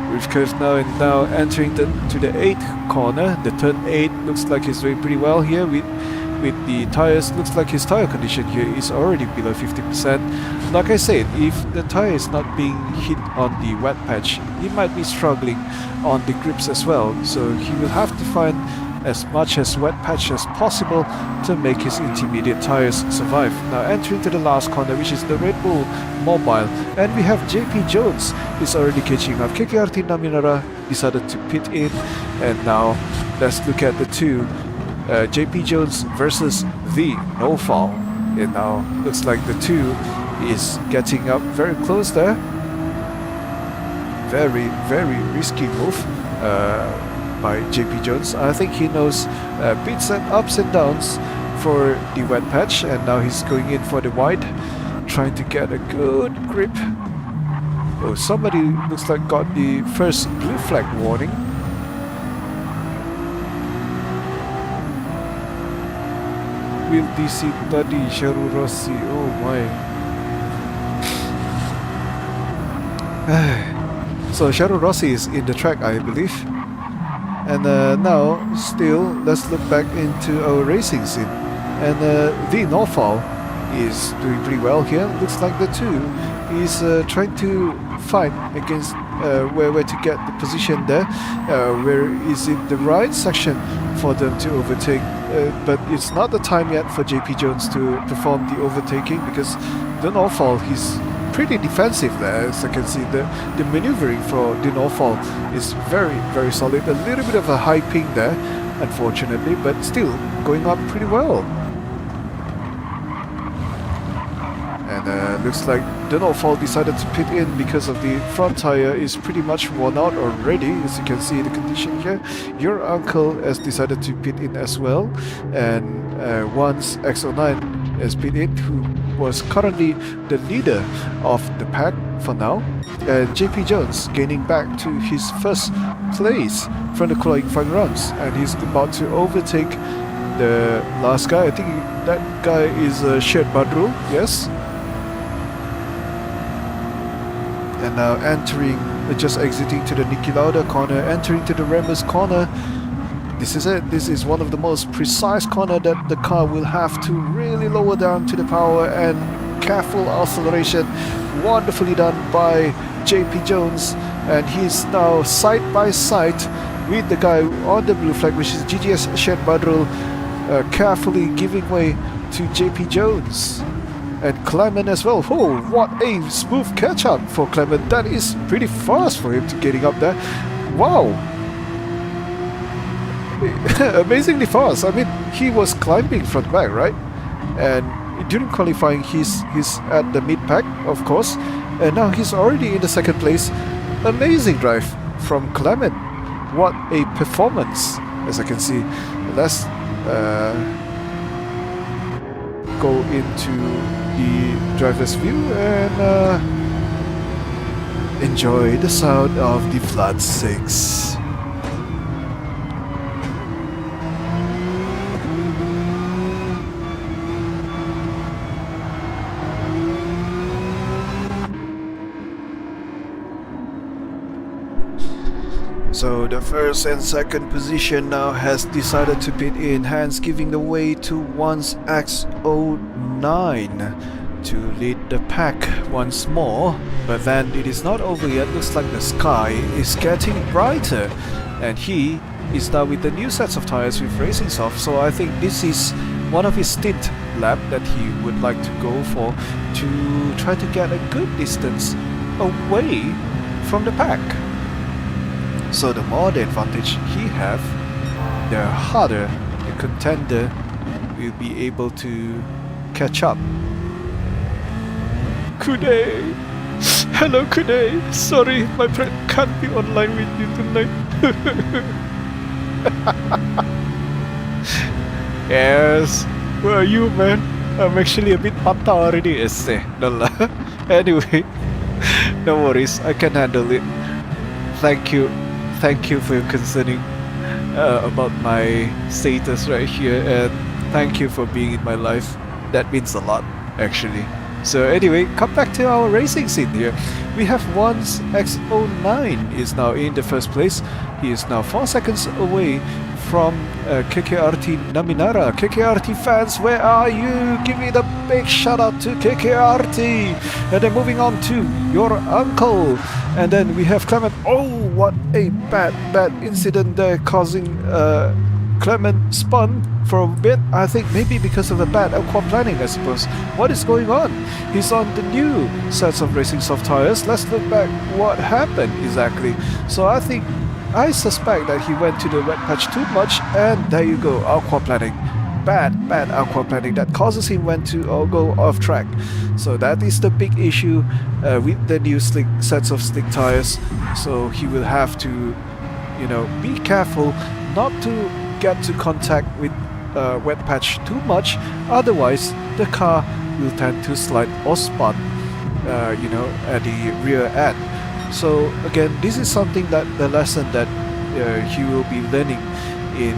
C: Wurf curve now, and now entering to the 8th corner. The turn 8 looks like he's doing pretty well here with the tires. Looks like his tire condition here is already below 50%. Like I said, if the tire is not being hit on the wet patch, he might be struggling on the grips as well. So he will have to find as much as wet patch as possible to make his intermediate tires survive. Now entering to the last corner, which is the Red Bull Mobile, and we have JP Jones is already catching up. KKRT Naminara decided to pit in, and now let's look at the two, JP Jones versus the No Foul. It now looks like the two is getting up very close there. Very, very risky move by JP Jones. I think he knows bits and ups and downs for the wet patch, and now he's going in for the wide, trying to get a good grip. Oh, somebody looks like got the first blue flag warning. Will DC tadi Sharu Rossi. Oh my. So Sharu Rossi is in the track, I believe. And now, still, let's look back into our racing scene. And the Norfall is doing pretty well here. Looks like the two is trying to fight against where to get the position there, where is it the right section for them to overtake, but it's not the time yet for JP Jones to perform the overtaking, because the Norfall, he's pretty defensive there. As I can see, the maneuvering for the Norfall is very, very solid. A little bit of a high ping there, unfortunately, but still going up pretty well. And looks like the Norfall decided to pit in because of the front tire is pretty much worn out already. As you can see the condition here, your uncle has decided to pit in as well, and once XO9 has pit in, who was currently the leader of the pack for now, and JP Jones gaining back to his first place from the qualifying runs, and he's about to overtake the last guy. I think that guy is Shed Badrul, yes. And now entering, just exiting to the Niki Lauda corner, entering to the Ramos corner. This is it. This is one of the most precise corner that the car will have to really lower down to the power, and careful acceleration. Wonderfully done by JP Jones, and he's now side by side with the guy on the blue flag, which is GGS Shed Badrul, carefully giving way to JP Jones. And Clement as well. Oh, what a smooth catch up for Clement. That is pretty fast for him to getting up there. Wow. Amazingly fast. I mean, he was climbing from the back, right? And during qualifying, he's at the mid pack, of course. And now he's already in the second place. Amazing drive from Clement. What a performance, as I can see. Let's go into the driver's view and enjoy the sound of the Flat 6. So the first and second position now has decided to pit in, hence giving the way to once X09 to lead the pack once more. But then it is not over yet. Looks like the sky is getting brighter, and he is now with the new sets of tires with Racing Soft. So I think this is one of his stint lap that he would like to go for, to try to get a good distance away from the pack. So the more the advantage he have, the harder the contender will be able to catch up. Kude! Hello Kude! Sorry, my friend can't be online with you tonight. Yes, where are you, man? I'm actually a bit patah already. Anyway, no worries, I can handle it. Thank you for your concerning about my status right here, and thank you for being in my life. That means a lot, actually. So anyway, come back to our racing scene here. We have once X09 is now in the first place. He is now 4 seconds away from KKRT Naminara. KKRT fans, where are you? Give me the big shout out to KKRT. And then moving on to your uncle. And then we have Clement. Oh, what a bad incident there, causing Clement spun for a bit. I think maybe because of the bad aqua planning, I suppose. What is going on? He's on the new sets of racing soft tires. Let's look back what happened exactly. So I suspect that he went to the wet patch too much, and there you go, aqua planning. Bad aqua planning that causes him to go off track. So that is the big issue with the new sets of slick tires. So he will have to, be careful not to get to contact with wet patch too much. Otherwise, the car will tend to slide or spun, at the rear end. So again, this is something that the lesson that he will be learning in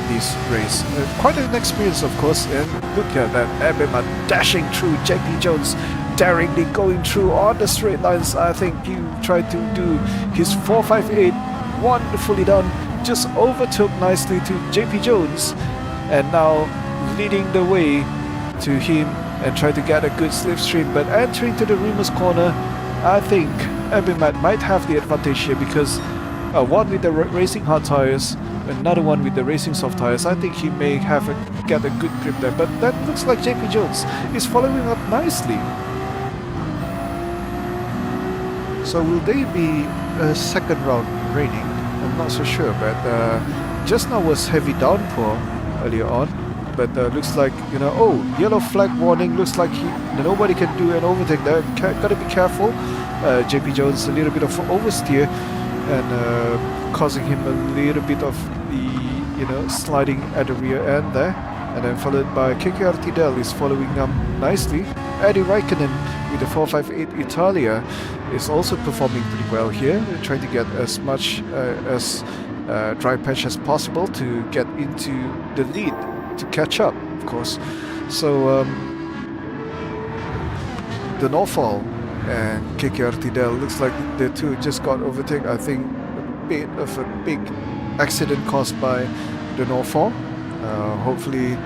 C: this race. Quite an experience, of course, and look at that Abema dashing through JP Jones, daringly going through on the straight lines. I think he tried to do his 458, wonderfully done, just overtook nicely to JP Jones, and now leading the way to him and try to get a good slipstream. But entering to the Remus corner, I think Abimat might have the advantage here because one with the racing hard tires, another one with the racing soft tires. I think he may get a good grip there, but that looks like JP Jones is following up nicely. So will they be a second round raining? I'm not so sure, but just now was heavy downpour earlier on. But looks like, yellow flag warning. Looks like nobody can do an overtake there. Gotta be careful. JP Jones a little bit of oversteer and causing him a little bit of the sliding at the rear end there, and then followed by KKRT Dell is following up nicely. Eddie Raikkonen with the 458 Italia is also performing pretty well here, trying to get as much as dry patch as possible to get into the lead to catch up, of course. So the Norfall and KKRT Dell looks like the two just got overtaken. I think a bit of a big accident caused by the Norfall. Hopefully,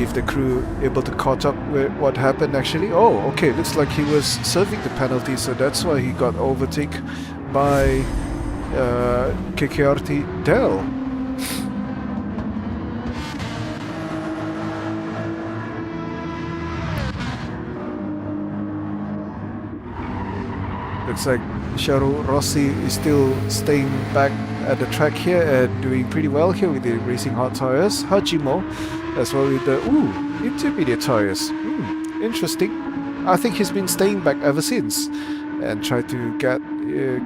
C: if the crew able to catch up with what happened actually. Oh, okay, looks like he was serving the penalty, so that's why he got overtaken by KKRT Dell. Looks like Sharu Rossi is still staying back at the track here and doing pretty well here with the racing hard tires. Hajimo as well with the intermediate tires. Interesting. I think he's been staying back ever since and tried to get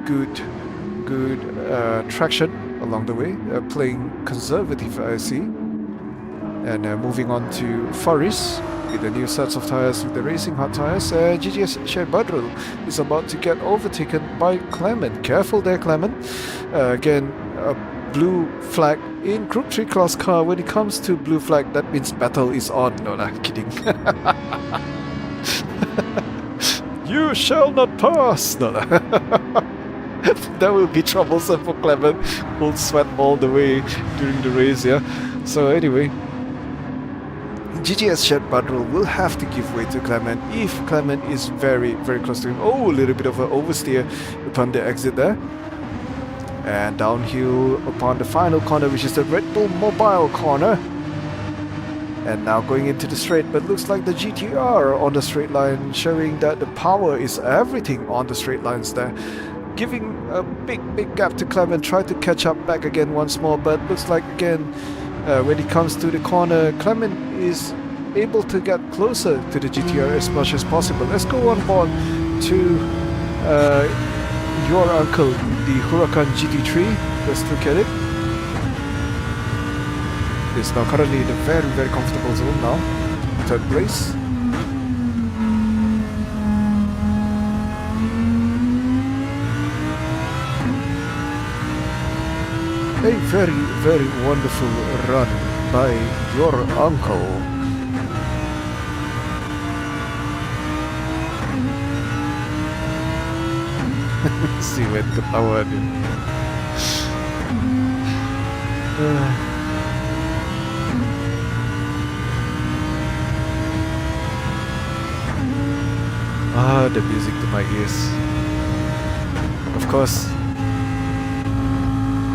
C: good traction along the way, playing conservative, I see. And moving on to Faris with the new sets of tires with the racing hard tires. GGS Badrul is about to get overtaken by Clement. Careful there, Clement. Again, a blue flag in Group 3 class car. When it comes to blue flag, that means battle is on. No, I'm kidding. You shall not pass. No. That will be troublesome for Clement. Will sweat all the way during the race, yeah. So anyway, GGS Shed Badrul will have to give way to Clement if Clement is very, very close to him. Oh, a little bit of an oversteer upon the exit there. And downhill upon the final corner, which is the Red Bull Mobile corner. And now going into the straight, but looks like the GTR on the straight line, showing that the power is everything on the straight lines there. Giving a big gap to Clement, try to catch up back again once more, but looks like again when it comes to the corner, Clement is able to get closer to the GTR as much as possible. Let's go on board to your uncle, the Huracan GT3. Let's look at it. It's now currently in a very comfortable zone now. Third place. A very wonderful run by your uncle. Si Wet ketawa dia. The music to my ears. Of course,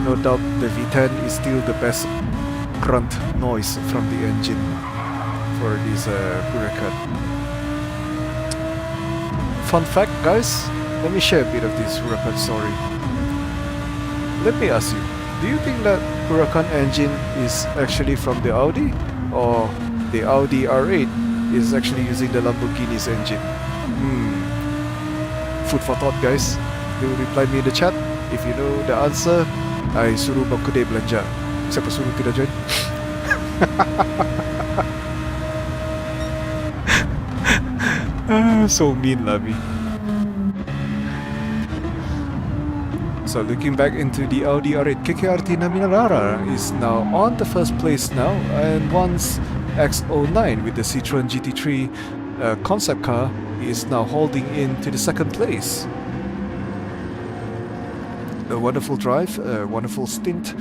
C: no doubt the V10 is still the best grunt noise from the engine for this Huracan. Fun fact, guys, let me share a bit of this Huracan story. Let me ask you, do you think that Huracan engine is actually from the Audi, or the Audi R8 is actually using the Lamborghini's engine? Food for thought, guys. Do reply me in the chat. If you know the answer, I suruh Bang Kedai belanja. Siapa suruh tidak join? So mean lah me. So looking back into the Audi R8, KKRT Naminarara is now on the first place now, and once X09 with the Citroen GT3 concept car is now holding in to the second place. A wonderful drive, a wonderful stint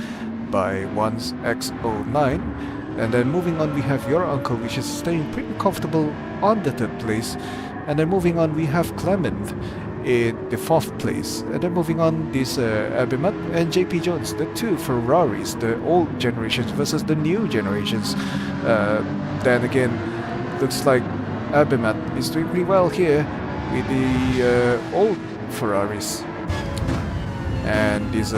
C: by one's X09. And then moving on, we have your uncle, which is staying pretty comfortable on the third place. And then moving on, we have Clement in the fourth place. And then moving on, this Abimat and JP Jones, the two Ferraris, the old generations versus the new generations. Then again, looks like Abimat is doing pretty well here with the old Ferraris. And this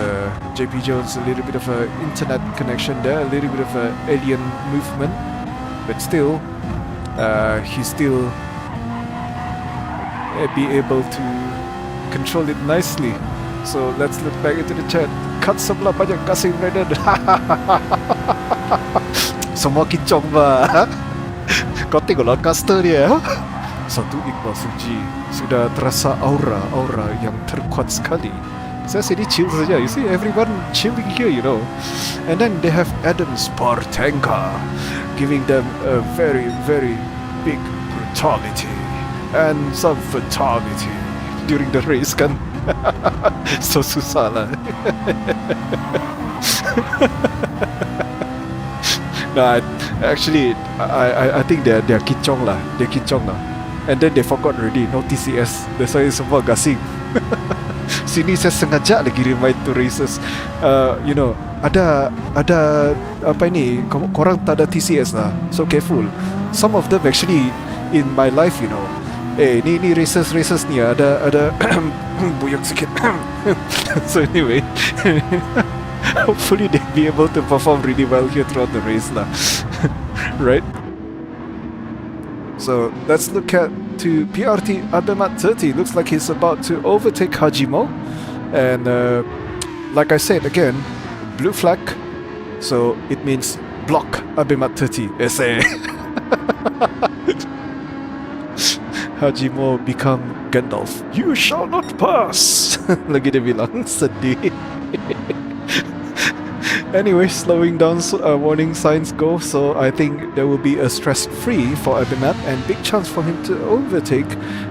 C: JP Jones, a little bit of an internet connection there, a little bit of an alien movement, but still, he still be able to control it nicely. So let's look back into the chat. Cut sebelah banyak kasih Brandon. Semua kincong bah. Kau tengoklah caster dia. Satu Iqbal Suji sudah terasa aura yang terkuat sekali. Saya sini chill saja. You see everyone chilling here, you know. And then they have Adam Spartanka giving them a very, very big brutality and some fatality during the race kan. So susah lah. No, actually, I think they're kincong lah. They're kincong lah. And then they forgot already, no TCS. That's why semua gasing. Sini saya sengaja lagi remind to races. You know, ada apa ini? Korang tak ada TCS lah. So careful. Some of them actually in my life, you know. Ni races ni ada buyuk sikit. So anyway, hopefully they'll be able to perform really well here throughout the race lah. Right? So let's look at to PRT Abemat 30. Looks like he's about to overtake Hajimo. And like I said again, blue flag. So it means block Abemat 30. SA. Hajimo become Gandalf. You shall not pass. Lagi dia bilang sedih. Anyway, slowing down warning signs go, so I think there will be a stress-free for Abimat and big chance for him to overtake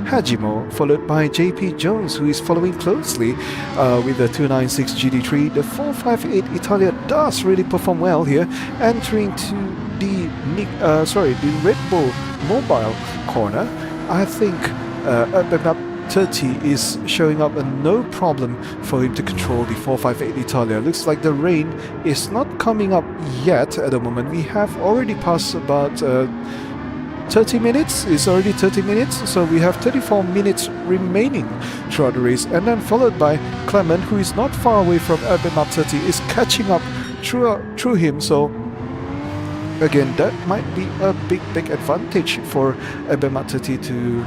C: Hajimo, followed by JP Jones, who is following closely with the 296 GD3. The 458 Italia does really perform well here, entering to the Red Bull Mobile corner. I think Abimat 30 is showing up and no problem for him to control the 458 Italia. Looks like the rain is not coming up yet at the moment. We have already passed about 30 minutes. It's already 30 minutes, so we have 34 minutes remaining throughout the race, and then followed by Clement, who is not far away from Abimat 30, is catching up through him. So again, that might be a big advantage for Abimat 30 to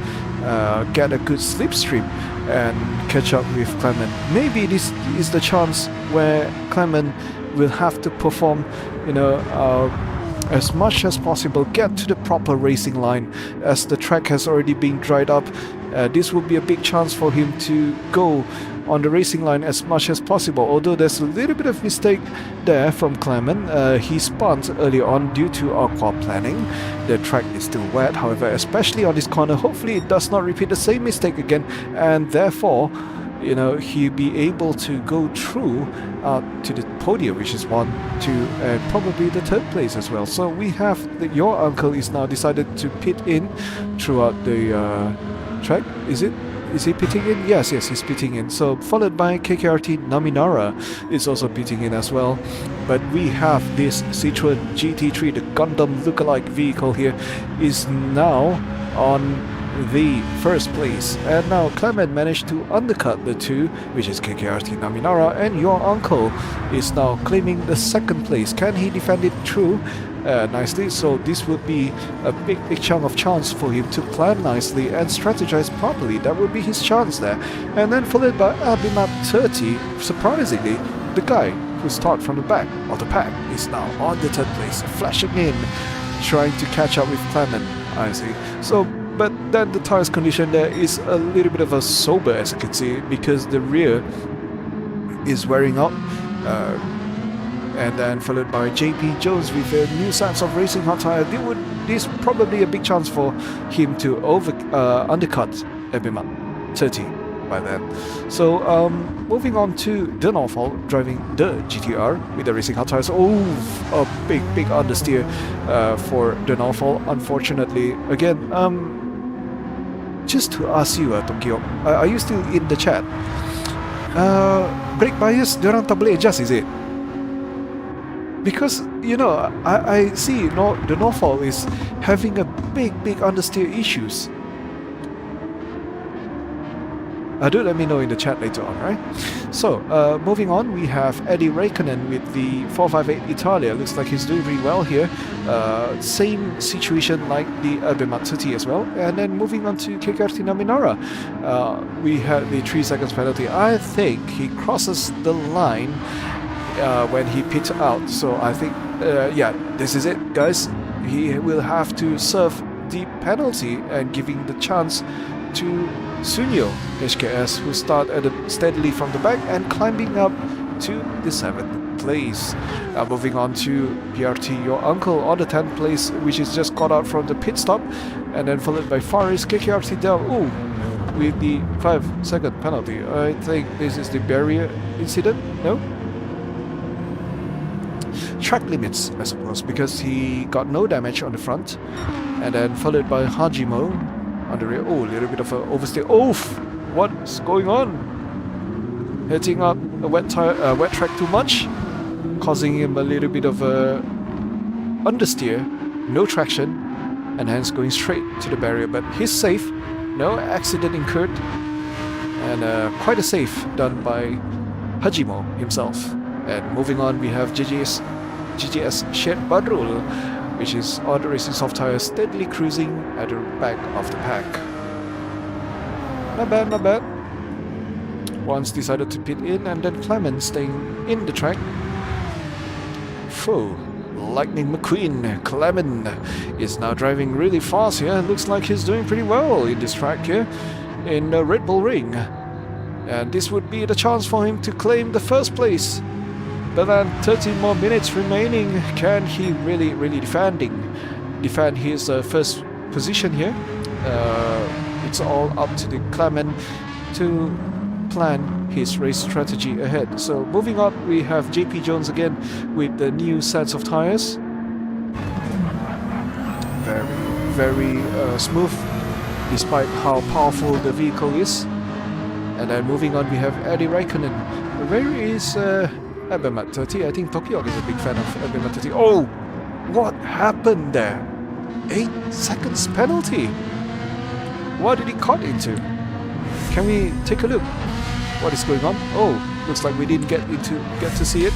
C: get a good slipstream and catch up with Clement. Maybe this is the chance where Clement will have to perform, you know, as much as possible, get to the proper racing line, as the track has already been dried up. This will be a big chance for him to go on the racing line as much as possible. Although there's a little bit of mistake there from Clement. He spun early on due to aqua planning. The track is still wet, however, especially on this corner. Hopefully it does not repeat the same mistake again, and therefore, you know, he'll be able to go through to the podium, which is 1, 2, and probably the third place as well. So we have your uncle is now decided to pit in throughout the track. Is it is he pitting in? Yes, he's pitting in. So followed by KKRT Naminara is also pitting in as well. But we have this Citroen GT3, the Gundam lookalike vehicle here, is now on the first place. And now Clement managed to undercut the two, which is KKRT Naminara, and your uncle is now claiming the second place. Can he defend it through nicely? So this would be a big chunk of chance for him to plan nicely and strategize properly. That would be his chance there. And then followed by Abimap 30, surprisingly, the guy who started from the back of the pack is now on the third place, flashing in, trying to catch up with Clement, I see. So, but then the tires condition there is a little bit of a sober, as you can see, because the rear is wearing out. And then followed by JP Jones with a new sets of racing hot tire. This probably a big chance for him to undercut Abimap 30 by then. So moving on to De Norval driving the GTR with the racing hot tires. Oh, a big understeer for De Norval, unfortunately. Again, just to ask you, Tokyo, are you still in the chat? Brake bias, diorang tak boleh adjust, is it? Because, you know, I see the Norfolk is having a big understeer issues. Do let me know in the chat later on, right? So, moving on, we have Eddie Raikkonen with the 458 Italia. Looks like he's doing really well here. Same situation like the Abimap 30 as well. And then moving on to KKRT Naminara, we had the 3 seconds penalty. I think he crosses the line when he pits out. So I think, yeah, this is it, guys. He will have to serve the penalty and giving the chance to Sunyo HKS, who start steadily from the back and climbing up to the 7th place. Moving on to PRT, your uncle on the 10th place, which is just got out from the pit stop, and then followed by Faris KKRT down. Ooh, with the 5-second penalty. I think this is the barrier incident. No. Track limits, I suppose, because he got no damage on the front, and then followed by Hajimo on the rear. Oh, a little bit of an oversteer. Oh, what's going on? Hitting up a wet track too much, causing him a little bit of a understeer, no traction, and hence going straight to the barrier. But he's safe, no accident incurred, and quite a safe done by Hajimo himself. And moving on, we have GGS Shed Badrul, which is on the racing soft tire, steadily cruising at the back of the pack. Not bad, not bad. Once decided to pit in, and then Clement staying in the track. Phew, Lightning McQueen, Clement is now driving really fast here. Looks like he's doing pretty well in this track here in the Red Bull Ring. And this would be the chance for him to claim the first place. But then 13 more minutes remaining. Can he really defend his first position here? It's all up to the Clement to plan his race strategy ahead. So moving on, we have JP Jones again with the new sets of tires. Very smooth, despite how powerful the vehicle is. And then moving on, we have Eddie Raikkonen. Where is Abimap 30? I think Tokyo is a big fan of Abimap 30. Oh, what happened there? 8 seconds penalty. What did he cut into? Can we take a look? What is going on? Oh, looks like we didn't get to see it.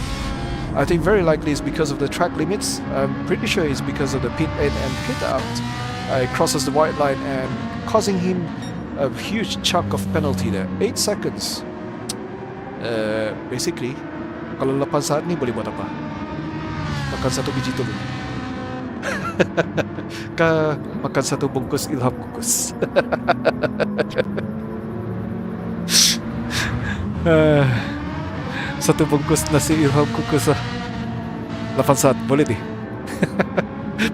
C: I think very likely it's because of the track limits. I'm pretty sure it's because of the pit in and pit out. It crosses the white line and causing him a huge chunk of penalty there. 8 seconds. Basically, kalau 8 saat ni boleh buat apa? Makan 1 biji telur. Makan 1 bungkus Ilham kukus. Satu bungkus nasi Ilham kukus lah. 8 saat boleh ni.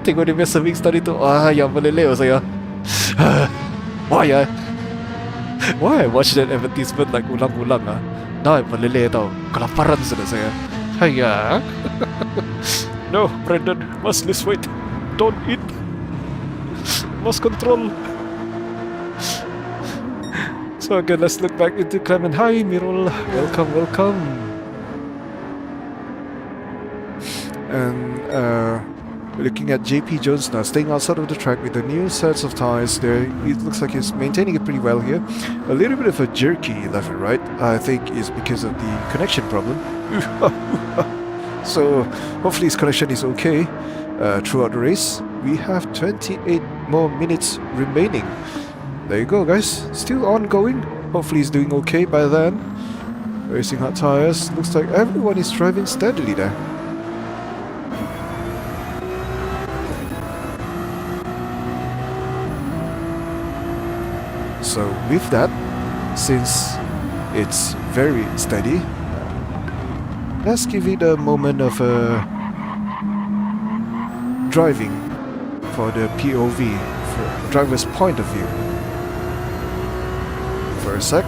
C: Tengok dia punya serving tadi tu. Wah, yang meleleh saya. Wah ya. Why I watch that advertisement like ulang-ulang ah? Now I'm meleleh tau. Kelaparan sudah saya. Haiya. No, Brandon, must lose weight. Don't eat. Must control. So again, let's look back into Clement. Hi, Mirul. Welcome, welcome. And looking at JP Jones now, staying outside of the track with the new sets of tires there. It looks like he's maintaining it pretty well here. A little bit of a jerky left and right, I think, is because of the connection problem. So hopefully his connection is okay throughout the race. We have 28 more minutes remaining. There you go, guys. Still ongoing. Hopefully he's doing okay by then. Racing hot tires. Looks like everyone is driving steadily there. So with that, since it's very steady, let's give it a moment of driving for the POV, for driver's point of view. For a sec.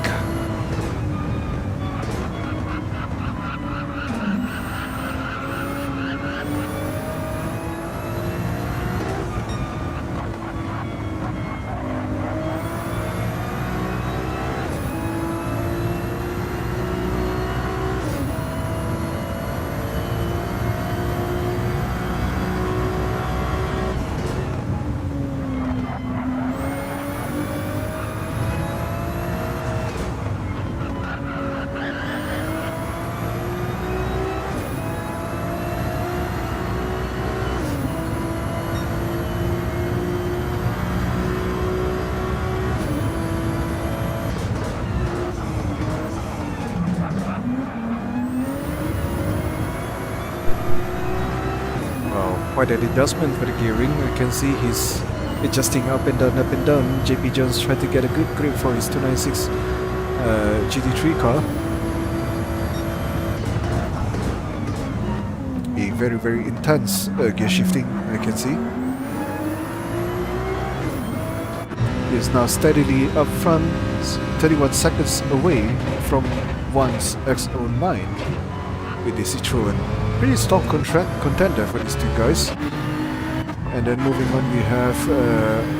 C: Quite an adjustment for the gearing. I can see he's adjusting up and down, up and down. JP Jones tried to get a good grip for his 296 GT3 car. A very, very intense gear shifting, I can see. He is now steadily up front, 31 seconds away from one's X09 with the Citroen. Pretty strong contender for these two guys. And then moving on, we have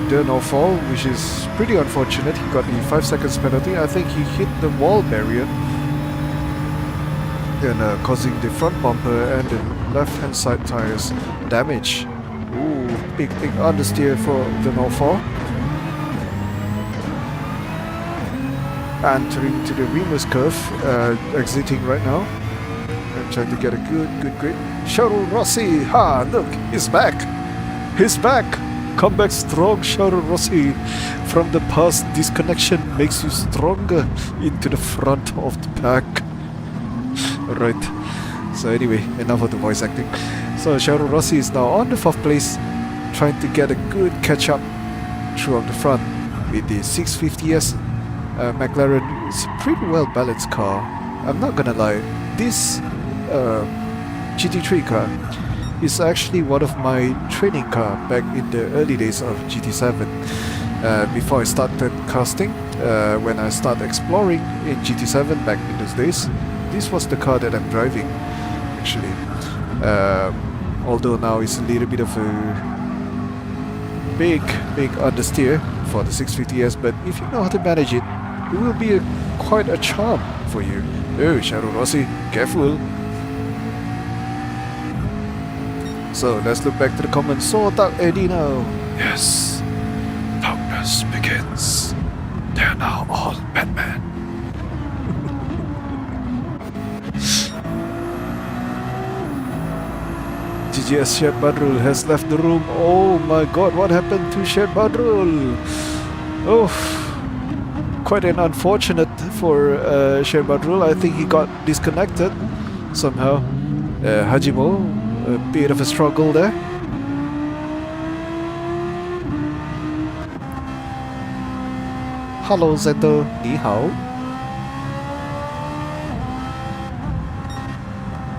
C: Dernal Fall, which is pretty unfortunate. He got the 5 seconds penalty. I think he hit the wall barrier and causing the front bumper and the left-hand side tires damage. Ooh, big understeer for Dernal Fall. Entering to the Remus curve, exiting right now. I'm trying to get a good grip. Sharon Rossi! Ha! Look! He's back! He's back! Come back strong, Sharon Rossi! From the past, disconnection makes you stronger into the front of the pack. Alright. So anyway, enough of the voice acting. So Sharon Rossi is now on the 4th place, trying to get a good catch-up throughout the front with the 650S McLaren. It's a pretty well-balanced car. I'm not gonna lie. This GT3 car is actually one of my training car back in the early days of GT7. Before I started casting, when I started exploring in GT7 back in those days, this was the car that I'm driving actually. Although now it's a little bit of a big understeer for the 650S, but if you know how to manage it, it will be quite a charm for you. Oh, Shadow Rossi, careful. So let's look back to the comments. So dark Eddie now. Yes, darkness begins. They're now all Batman. GGS Shed Badrul has left the room. Oh my god, what happened to Shed Badrul? Oh, quite an unfortunate for Shed Badrul. I think he got disconnected somehow. Hajimo, a bit of a struggle there. Hello Zendo, ni hao.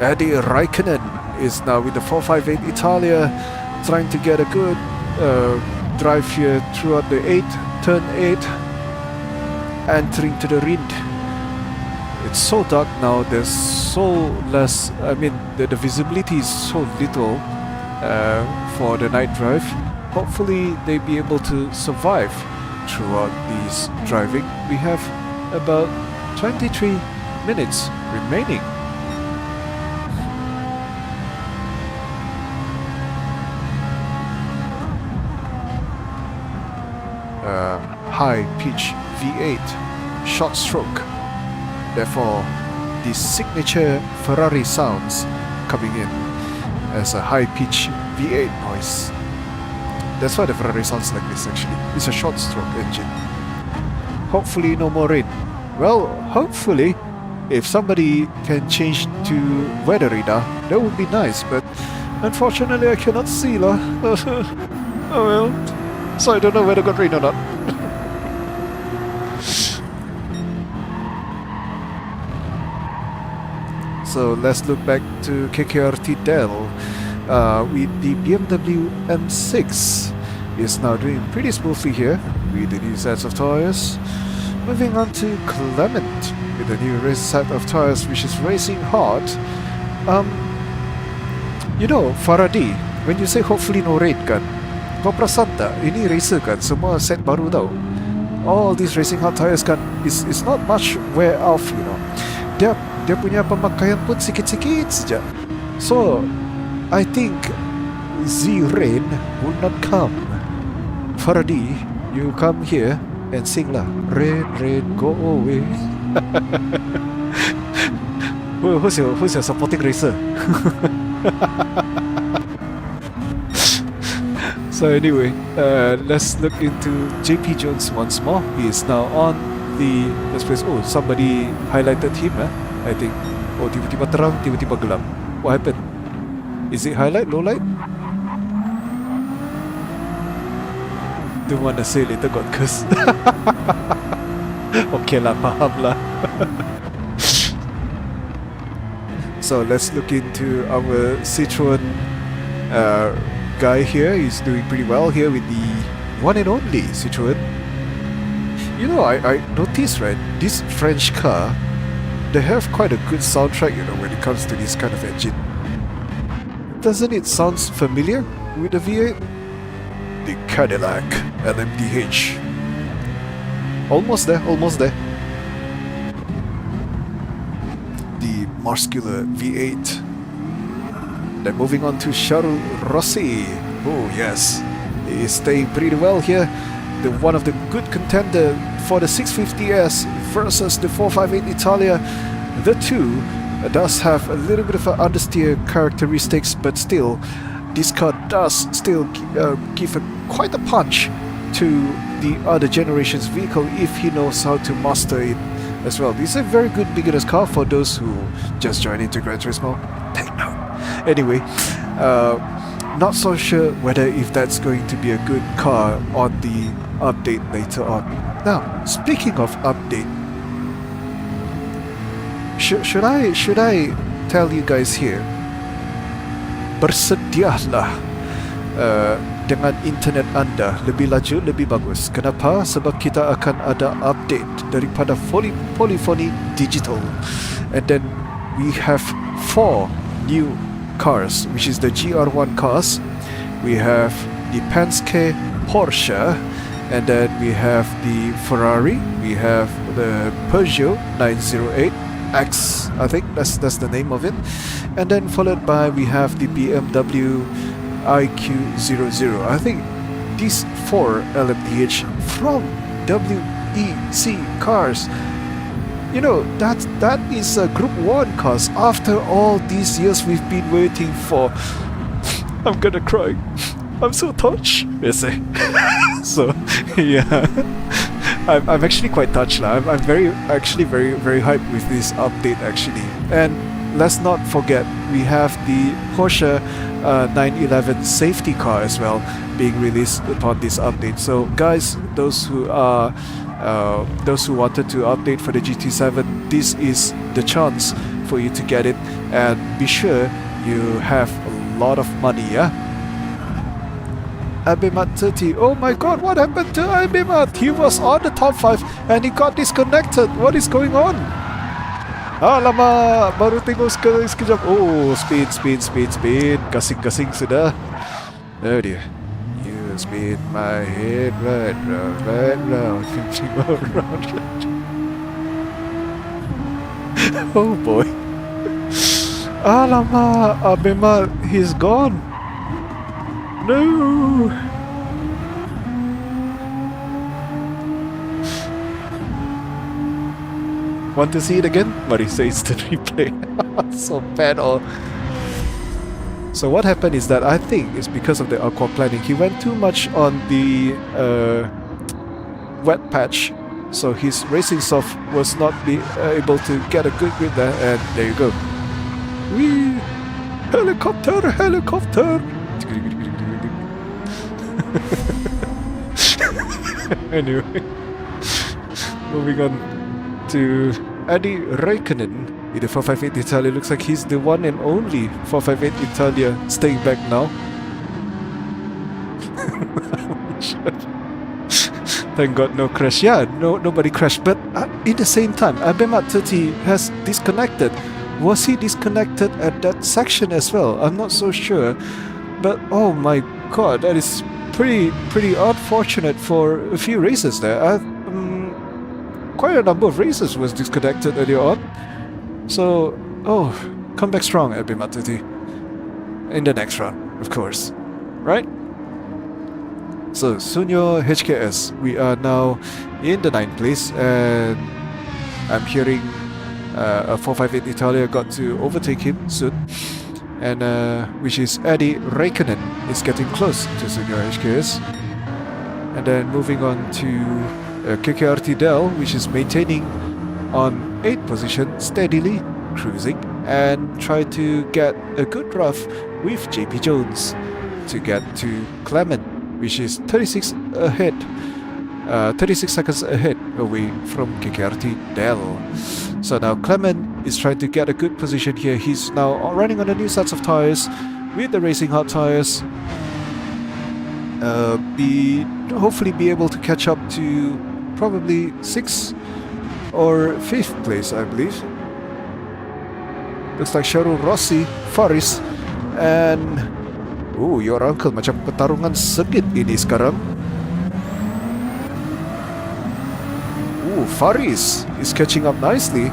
C: Eddie Raikkonen is now with the 458 Italia, trying to get a good drive here throughout the turn 8, entering to the Rind. It's so dark now, there's so less, I mean the visibility is so little for the night drive. Hopefully they be able to survive throughout these driving. We have about 23 minutes remaining. High pitch V8 short stroke. Therefore, the signature Ferrari sounds coming in as a high pitch V8 noise. That's why the Ferrari sounds like this actually. It's a short stroke engine. Hopefully no more rain. Well, hopefully if somebody can change to weather radar, that would be nice, but unfortunately I cannot see lah. Oh well. So I don't know whether got rain or not. So let's look back to KKRT Dell with the BMW M6 is now doing pretty smoothly here with the new sets of tires. Moving on to Clement with the new race set of tires which is racing hard. You know, Faraday, when you say hopefully no rain kan, kau perasan tak, ini racer kan, semua set baru tau. All these racing hard tires kan, is not much wear off, you know. Dia punya pemakaian pun sikit-sikit saja. So, I think the rain will not come. Faraday, you come here and sing lah. Rain, rain, go away. who's your supporting racer? So anyway, let's look into JP Jones once more. He is now on the let's place. Oh, somebody highlighted him, I think. Oh, tiba-tiba terang, tiba-tiba gelap. What happened? Is it highlight, low light? Don't wanna say later got cursed. Okay lah, paham lah. So let's look into our Citroen guy here. He's doing pretty well here with the one and only Citroen. You know, I noticed, right, this French car, they have quite a good soundtrack, you know, when it comes to this kind of engine. Doesn't it sound familiar with the V8? The Cadillac LMDH. Almost there, almost there. The muscular V8. Then moving on to Charles Rossi. Oh yes, he is staying pretty well here. One of the good contender for the 650S versus the 458 Italia. The two does have a little bit of an understeer characteristics, but still, this car does still give quite a punch to the other generation's vehicle if he knows how to master it as well. This is a very good beginner's car for those who just joined into Gran Turismo. Take note. Anyway, not so sure whether if that's going to be a good car on the update later on. Now, speaking of update, should I tell you guys here? Bersedialah dengan internet anda lebih laju, lebih bagus. Kenapa? Sebab kita akan ada update daripada Polyphony Digital, and then we have 4 new cars, which is the GR1 cars. We have the Penske, Porsche, and then we have the Ferrari. We have the Peugeot 908X, I think that's the name of it, and then followed by we have the BMW iQ00. I think these 4 LMDH from WEC cars. You know, that is a Group 1 cars after all these years we've been waiting for. I'm gonna cry. I'm so touched. Yes, so yeah, I'm actually quite touched lah. I'm very hyped with this update actually. And let's not forget we have the Porsche 911 safety car as well being released upon this update. So guys, those who wanted to update for the GT7, this is the chance for you to get it, and be sure you have a lot of money, yeah? Abimat 30. Oh my god, what happened to Abimat? He was on the top 5 and he got disconnected. What is going on? Alamak, baru tengok sekejap. Oh, speed. Gasing sudah. Oh dear. You spin my head right round. Oh boy. Alamak, Abema, he's gone. No. Want to see it again? Mari says to replay. So bad all. So what happened is that I think it's because of the aqua planning. He went too much on the wet patch, so his racing soft was not able to get a good grip there, and there you go. Whee! Helicopter! Helicopter! Anyway, moving on to Eddie Räikkönen with the 458 Italia. Looks like he's the one and only 458 Italia staying back now. Thank God no crash. Yeah, nobody crashed. But in the same time, Abema 30 has disconnected. Was he disconnected at that section as well? I'm not so sure. But oh my God, that is pretty unfortunate for a few races there. Quite a number of races was disconnected earlier on. So, oh, come back strong, Abema 30. In the next round, of course. Right? So, Sunyo HKS, we are now in the 9th place, and I'm hearing a 458 Italia got to overtake him soon, and which is Eddie Räikkönen is getting close to Sunyo HKS. And then moving on to KKRT Dell, which is maintaining on 8th position, steadily cruising, and try to get a good rough with JP Jones to get to Clement, which is 36 ahead, 36 seconds ahead away from KKRT Dell. So now Clement is trying to get a good position here. He's now running on the new sets of tires with the Racing Hard tires. Hopefully be able to catch up to probably 6th or 5th place, I believe. Looks like Sharon Rossi, Faris, and your uncle macam pertarungan sengit ini sekarang. Faris is catching up nicely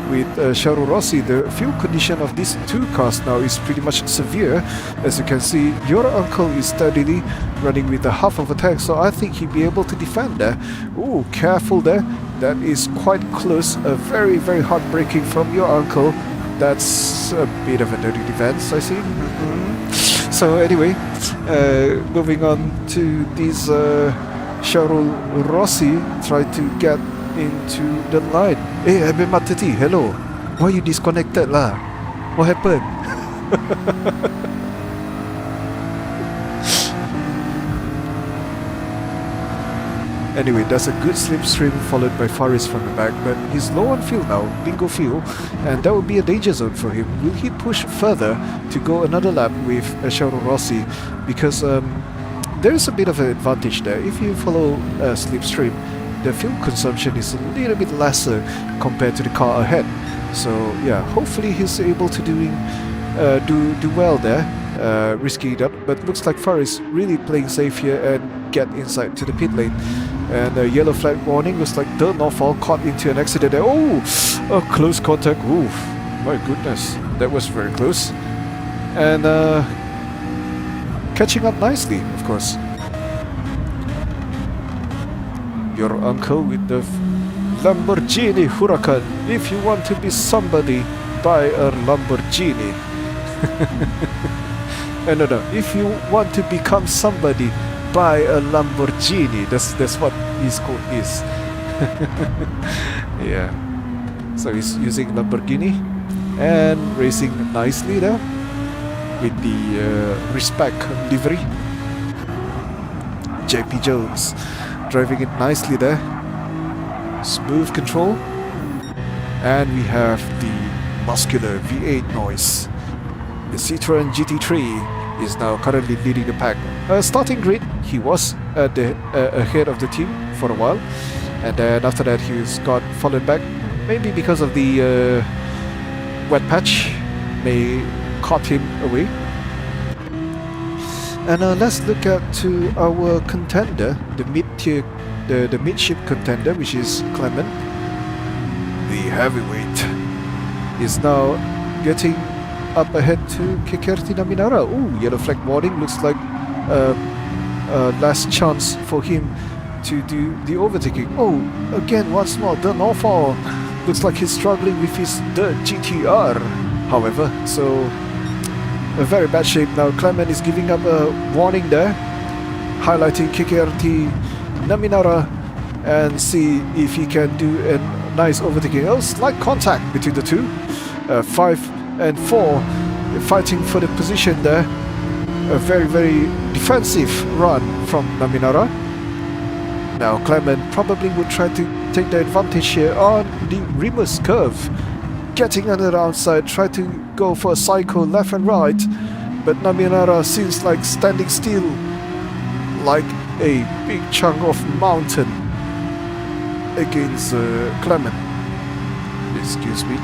C: with Sharon Rossi. The fuel condition of these two cars now is pretty much severe. As you can see, your uncle is steadily running with a half of a tank, so I think he'll be able to defend there. Careful there. That is quite close. A very, very hard braking from your uncle. That's a bit of a dirty defense, I see. So anyway, moving on to these Sharon Rossi try to get into the line. Hey, Abema 30, hello. Why you disconnected lah? What happened? Anyway, that's a good slipstream followed by Faris from the back, but he's low on fuel now, bingo fuel, and that would be a danger zone for him. Will he push further to go another lap with Sharon Rossi? Because there is a bit of an advantage there. If you follow slipstream, the fuel consumption is a little bit lesser compared to the car ahead. So yeah, hopefully he's able to do well there, risking it up. But looks like Faris really playing safe here and get inside to the pit lane. And a yellow flag warning. Looks like the Norfolk caught into an accident there. A close contact. My goodness, that was very close. And catching up nicely, of course. Your uncle with the Lamborghini Huracan. If you want to be somebody, buy a Lamborghini. No. If you want to become somebody, buy a Lamborghini. That's what his quote is. Yeah. So he's using Lamborghini and racing nicely there with the respect livery. JP Jones driving it nicely there. Smooth control. And we have the muscular V8 noise. The Citroen GT3 is now currently leading the pack. Starting grid, he was ahead of the team for a while, and then after that he's got fallen back, maybe because of the wet patch may caught him away. And let's look at to our contender, the mid-tier, the midship contender, which is Clement, the heavyweight. is now getting up ahead to KKRT Naminara. Ooh, yellow flag warning. Looks like last chance for him to do the overtaking. Oh, again, once more, the Norfall. Looks like he's struggling with the GTR, however. So, a very bad shape now. Clement is giving up a warning there, highlighting KKRT Naminara, and see if he can do a nice overtaking. Oh, slight contact between the two. 5 and 4 fighting for the position there. A very, very defensive run from Naminara. Now Clement probably would try to take the advantage here on the reverse curve. Getting on the outside, try to go for a cycle left and right. But Naminara seems like standing still like a big chunk of mountain against Clement. Excuse me.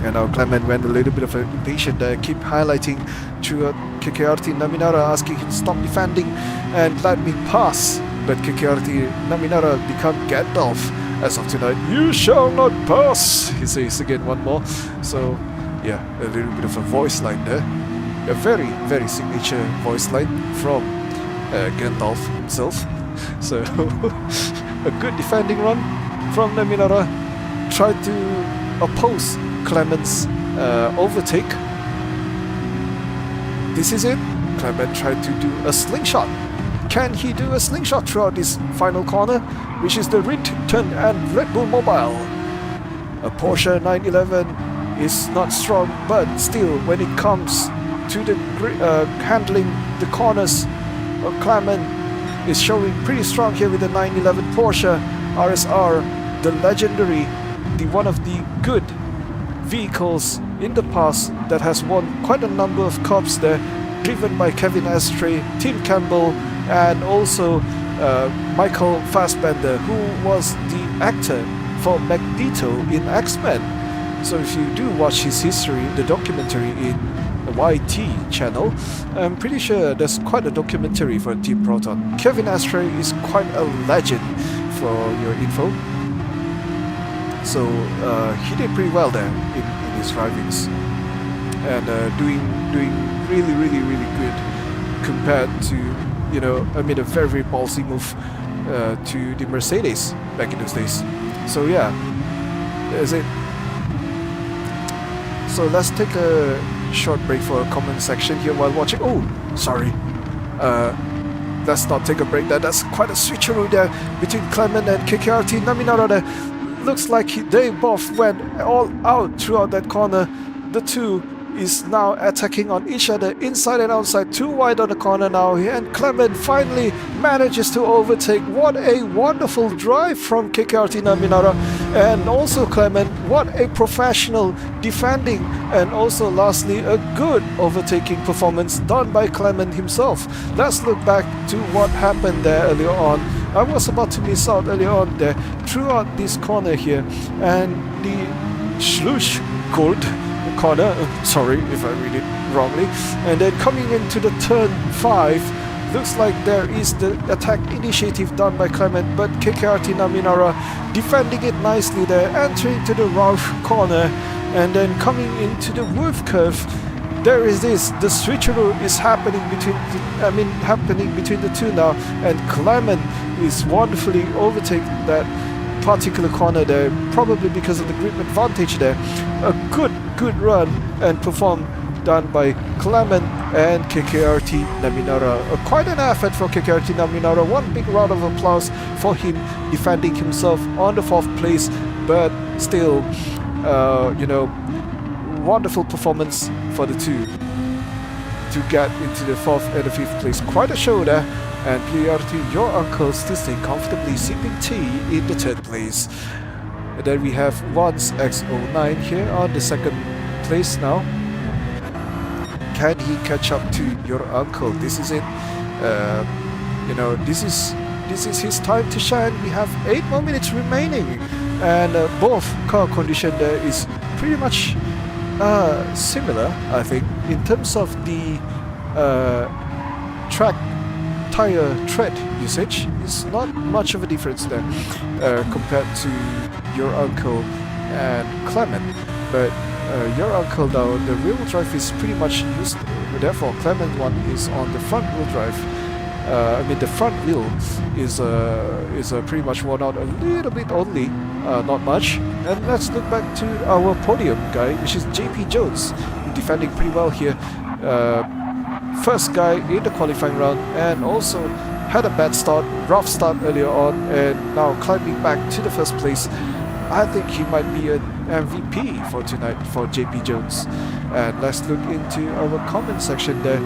C: And now Clement went a little bit of an impatient there, keep highlighting throughout KKRT Naminara, asking him to stop defending and let me pass. But KKRT Naminara become Gandalf as of tonight. You shall not pass, he says again one more. So yeah, a little bit of a voice line there. A very, very signature voice line from Gandalf himself. So a good defending run from Naminara. Tried to oppose Clement's overtake. This is it. Clement tried to do a slingshot. Can he do a slingshot throughout this final corner, which is the Rinton and Red Bull Mobile? A Porsche 911 is not strong, but still, when it comes to the handling the corners, Clement is showing pretty strong here with the 911 Porsche RSR, the legendary, the one of the good vehicles in the past that has won quite a number of cups there, driven by Kevin Astray, Tim Campbell, and also Michael Fassbender, who was the actor for Magneto in X-Men. So if you do watch his history, the documentary in the YT channel, I'm pretty sure there's quite a documentary for Team Proton. Kevin Astray is quite a legend for your info. So he did pretty well there in his drivings, and doing really, really, really good compared to, you know, I mean, a very, very ballsy move to the Mercedes back in those days. So yeah, that's it. So let's take a short break for a comment section here while watching. Oh, sorry. Let's not take a break there. That's quite a switcheroo there between Clement and KKRT Naminara there. Looks like they both went all out throughout that corner. The two is now attacking on each other inside and outside, too wide on the corner now, and Clement finally manages to overtake. What a wonderful drive from KKRT Naminara, and also Clement, what a professional defending, and also lastly a good overtaking performance done by Clement himself. Let's look back to what happened there earlier on. I was about to miss out earlier on there throughout this corner here, and the Schlussgurt corner, sorry if I read it wrongly, and then coming into the turn 5, looks like there is the attack initiative done by Clement, but KKRT Naminara defending it nicely there, entering to the rough corner, and then coming into the Wolf curve. There is this, the switcheroo is happening between the two now, and Clement is wonderfully overtaking that particular corner there, probably because of the grip advantage there. A good run and perform done by Clement and KKRT Naminara. Quite an effort for KKRT Naminara. One big round of applause for him defending himself on the 4th place, but still, you know, wonderful performance for the two to get into the 4th and the 5th place. Quite a show there. And PRT, your uncle, still staying comfortably sipping tea in the 3rd place. And then we have Once X09 here on the 2nd place now. Can he catch up to your uncle? This is it. You know, this is his time to shine. We have 8 more minutes remaining, and both car condition there is pretty much similar, I think, in terms of the track tire tread usage. Is not much of a difference there compared to your uncle and Clement. But your uncle now, the rear wheel drive is pretty much used. Therefore, Clement one is on the front wheel drive. I mean, the front wheel is pretty much worn out a little bit only, not much. And let's look back to our podium guy, which is JP Jones, defending pretty well here. First guy in the qualifying round, and also had a bad start, rough start earlier on, and now climbing back to the first place. I think he might be an MVP for tonight for JP Jones. And let's look into our comment section there.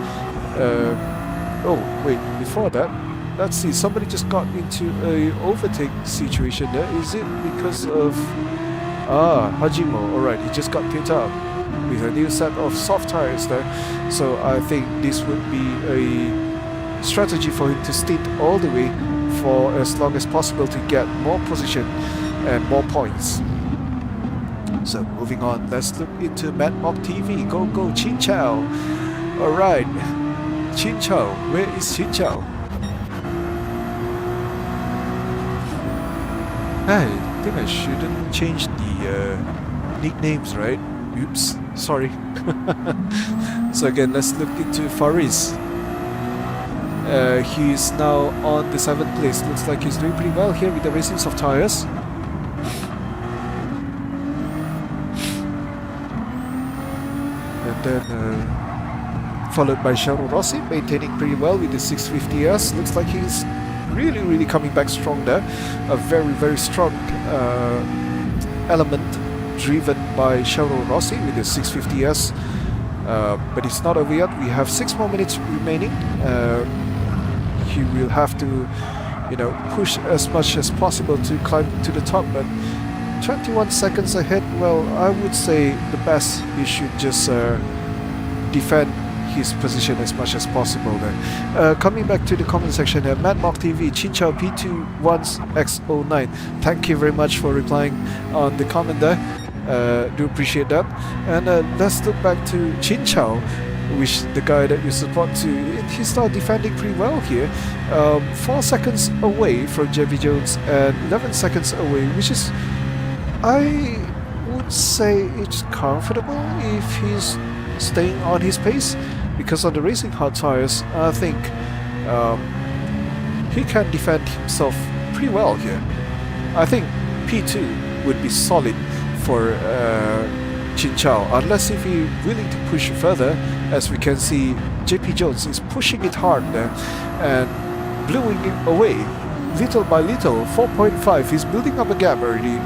C: Oh wait, before that, let's see, somebody just got into a overtake situation there. Is it because of Hajimo? Alright, he just got pinned up with a new set of soft tires there. So I think this would be a strategy for him to stint all the way for as long as possible to get more position and more points. So moving on, let's look into Mad Mock TV. Go go Chin Chow. Alright, Chin Chow, where is Chin Chow? I think I shouldn't change the nicknames, right? Oops, sorry. So again, let's look into Faris. He's now on the 7th place. Looks like he's doing pretty well here with the racing soft tires. And then followed by Sharon Rossi, maintaining pretty well with the 650S. Looks like he's really coming back strong there. A very strong element driven by Sharon Rossi with the 650S. But it's not over yet. We have 6 more minutes remaining. He will have to, you know, push as much as possible to climb to the top. But 21 seconds ahead, well, I would say the best he should just defend his position as much as possible there. Coming back to the comment section here, Mad Mock TV, Chinchao P21X09. Thank you very much for replying on the comment there. Do appreciate that. And let's look back to Chinchao, which the guy that you support to. He's now defending pretty well here. 4 seconds away from JP Jones and 11 seconds away, which is, I would say it's comfortable if he's staying on his pace, because on the racing hard tires, I think he can defend himself pretty well here. I think P2 would be solid for Chinchao, unless if he's willing to push further. As we can see, JP Jones is pushing it hard there and blowing it away little by little. 4.5, he's building up a gap already.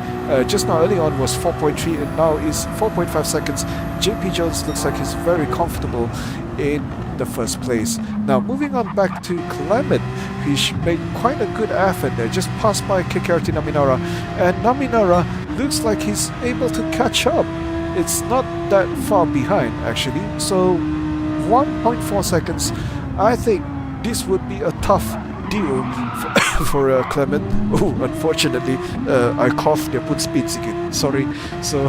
C: Just now early on was 4.3 and now is 4.5 seconds. JP Jones looks like he's very comfortable in the first place. Now moving on back to Clement, he made quite a good effort there, just passed by KKRT Naminara, and Naminara looks like he's able to catch up. It's not that far behind actually, so 1.4 seconds. I think this would be a tough deal for Clement. Oh, unfortunately, I coughed the put speed again. Sorry. So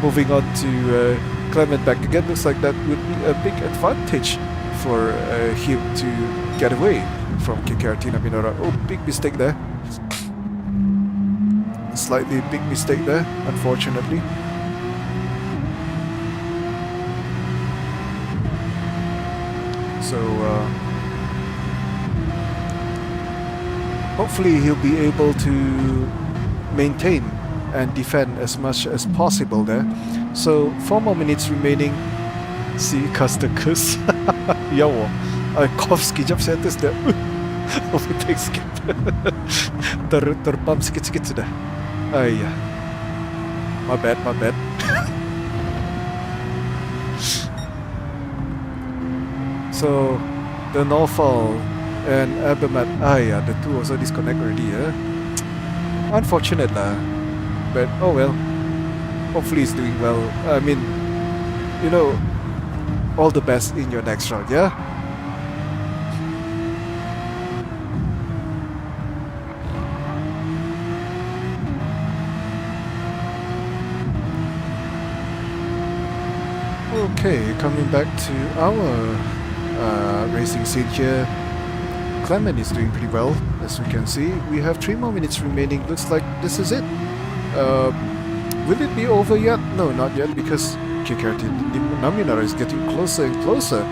C: moving on to Clement back again. Looks like that would be a big advantage for him to get away from KKRT Naminara. Oh, big mistake there. Slightly big mistake there, unfortunately. So hopefully he'll be able to maintain and defend as much as possible there. So 4 more minutes remaining. Si Kastakus. Yawo. I cough sekejap saya atas dah. Overtake sikit. Terbam sikit-sikit sudah. Ayah. My bad. So the Norfall and Abermat, the two also disconnect already, unfortunate lah. But oh well. Hopefully he's doing well. I mean, you know, all the best in your next round, yeah? Okay, coming back to our racing scene here. Clement is doing pretty well, as we can see. We have 3 more minutes remaining. Looks like this is it. will it be over yet? No, not yet, because KKRT Naminara is getting closer and closer.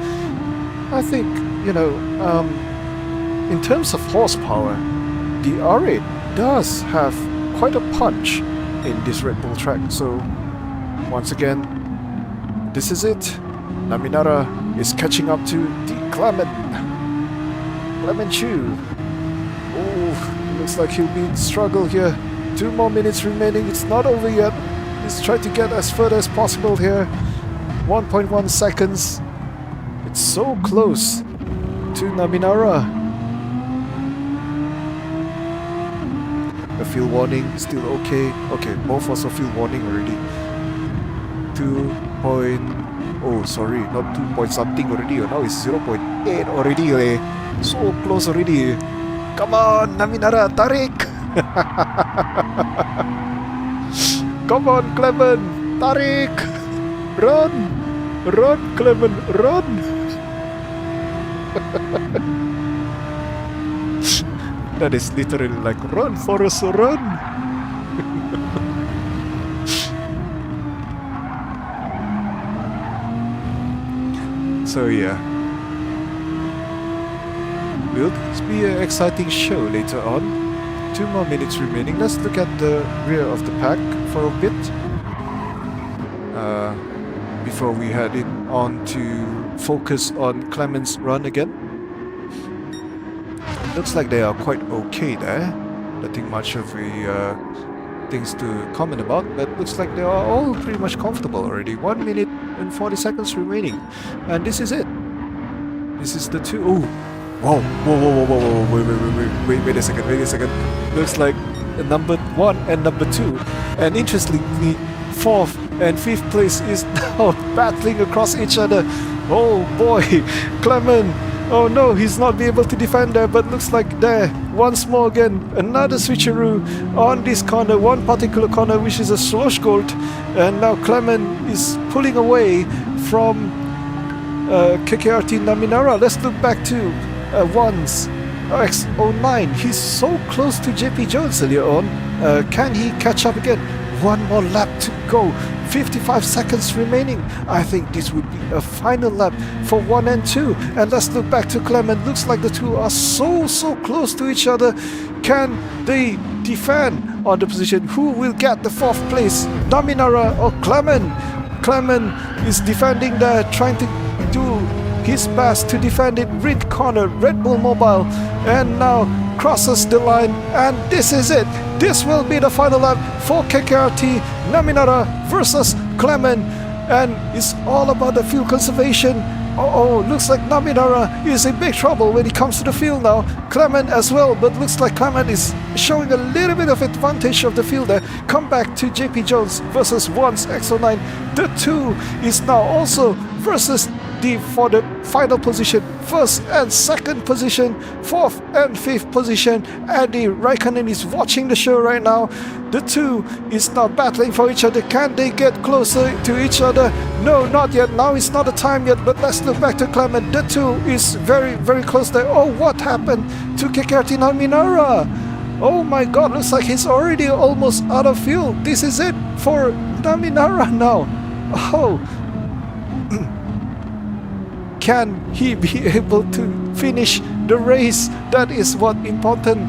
C: I think, you know, in terms of horsepower, the R8 does have quite a punch in this Red Bull track. So, once again, this is it. Naminara is catching up to the Clement Chu. Oh, looks like he'll be in struggle here. 2 more minutes remaining. It's not over yet. He's trying to get as further as possible here. 1.1 seconds. It's so close to Naminara. A field warning, still okay. Okay, both also field warning already. 2. Not 2 point something already. Now it's 0.8 already. So close already. Come on, Naminara, tarik! Come on, Clement, tarik! Run! Run, Clement, run! That is literally like, run, Forrest, run! So yeah, will this be an exciting show later on? 2 more minutes remaining. Let's look at the rear of the pack for a bit before we head on to focus on Clement's run again. Looks like they are quite okay there. Nothing much of a things to comment about, but looks like they are all pretty much comfortable already. 1 minute and 40 seconds remaining, and this is it. This is the 2. Oh, wow! Whoa! Wait a second. Looks like number 1 and number 2, and interestingly, 4th and 5th place is now battling across each other. Oh boy, Clement! Oh no, he's not be able to defend there, but looks like there, once more again, another switcheroo on this corner, one particular corner, which is a Schlossgold, and now Clement is pulling away from KKRT Naminara. Let's look back to once X09. He's so close to JP Jones earlier on. Can he catch up again? One more lap to go. 55 seconds remaining. I think this would be a final lap for 1 and 2. And let's look back to Clement. Looks like the two are so close to each other. Can they defend on the position? Who will get the 4th place? Naminara or Clement? Clement is defending there, trying to do his best to defend it. Red corner, Red Bull Mobile, and now crosses the line, and this is it. This will be the final lap for KKRT Naminara versus Clement, and it's all about the fuel conservation. Oh, looks like Naminara is in big trouble when it comes to the field now. Clement as well, but looks like Clement is showing a little bit of advantage of the field there. Come back to JP Jones versus Once X09. The 2 is now also versus for the final position, 1st and 2nd position, 4th and 5th position. Andy Raikkonen is watching the show right now. The 2 is now battling for each other. Can they get closer to each other? No, not yet. Now it's not the time yet, but let's look back to Clement. The 2 is very close there. Oh, what happened to KKRT Naminara? Oh my god, looks like he's already almost out of fuel. This is it for Naminara now. Oh, can he be able to finish the race? That is what important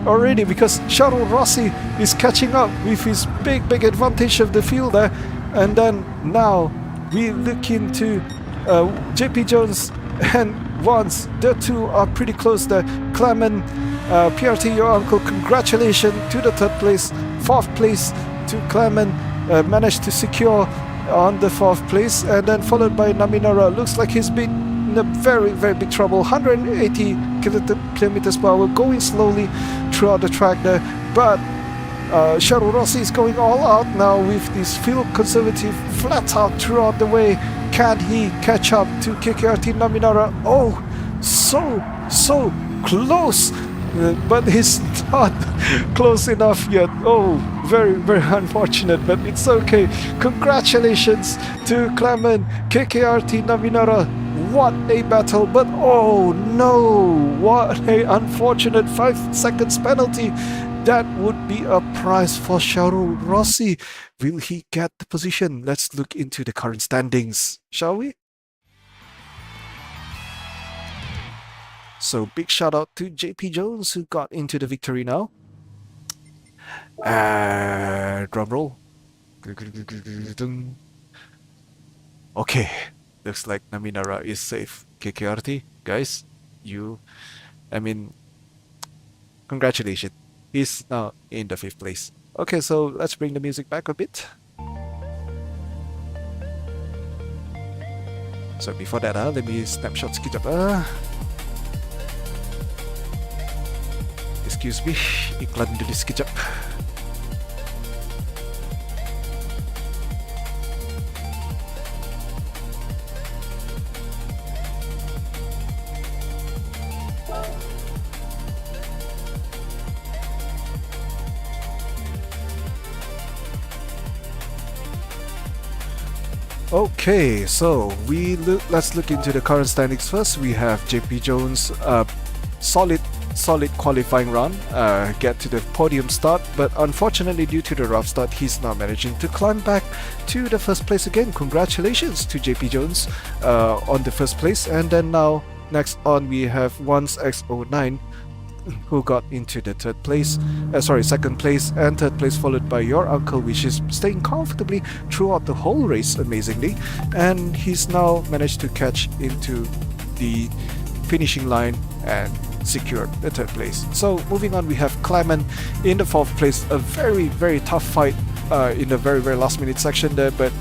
C: already, because Charles Rossi is catching up with his big advantage of the field there. And then now we look into JP Jones and Once. The 2 are pretty close there. Clement, PRT, your uncle, congratulations to the 3rd place. 4th place to Clement, managed to secure on the 4th place, and then followed by Naminara. Looks like he's been in a very big trouble. 180 kilometers per hour, going slowly throughout the track there, but Shadow Rossi is going all out now with this field conservative flat out throughout the way. Can he catch up to KKRT Naminara? Oh, so close, but he's not close enough yet. Oh, very unfortunate, but it's okay. Congratulations to Clement, KKRT Naminara. What a battle, but oh no, what a unfortunate 5 seconds penalty. That would be a prize for Sharu Rossi. Will he get the position? Let's look into the current standings, shall we? So big shout out to JP Jones who got into the victory now. Drum roll. Okay, looks like Naminara is safe. KKRT, guys, congratulations. He's now in the 5th place. Okay, so let's bring the music back a bit. So before that, let me snapshot sekejap. Excuse me, iklan dulu sekejap. Okay, so let's look into the current standings first. We have JP Jones, solid qualifying run, get to the podium start, but unfortunately due to the rough start, he's now managing to climb back to the 1st place again. Congratulations to JP Jones on the 1st place, and then now next on we have OneXX09 who got into the 2nd place, 2nd place and 3rd place, followed by your uncle, which is staying comfortably throughout the whole race, amazingly, and he's now managed to catch into the finishing line and secured the 3rd place. So moving on, we have Clement in the 4th place, a very tough fight in the very last minute section there, but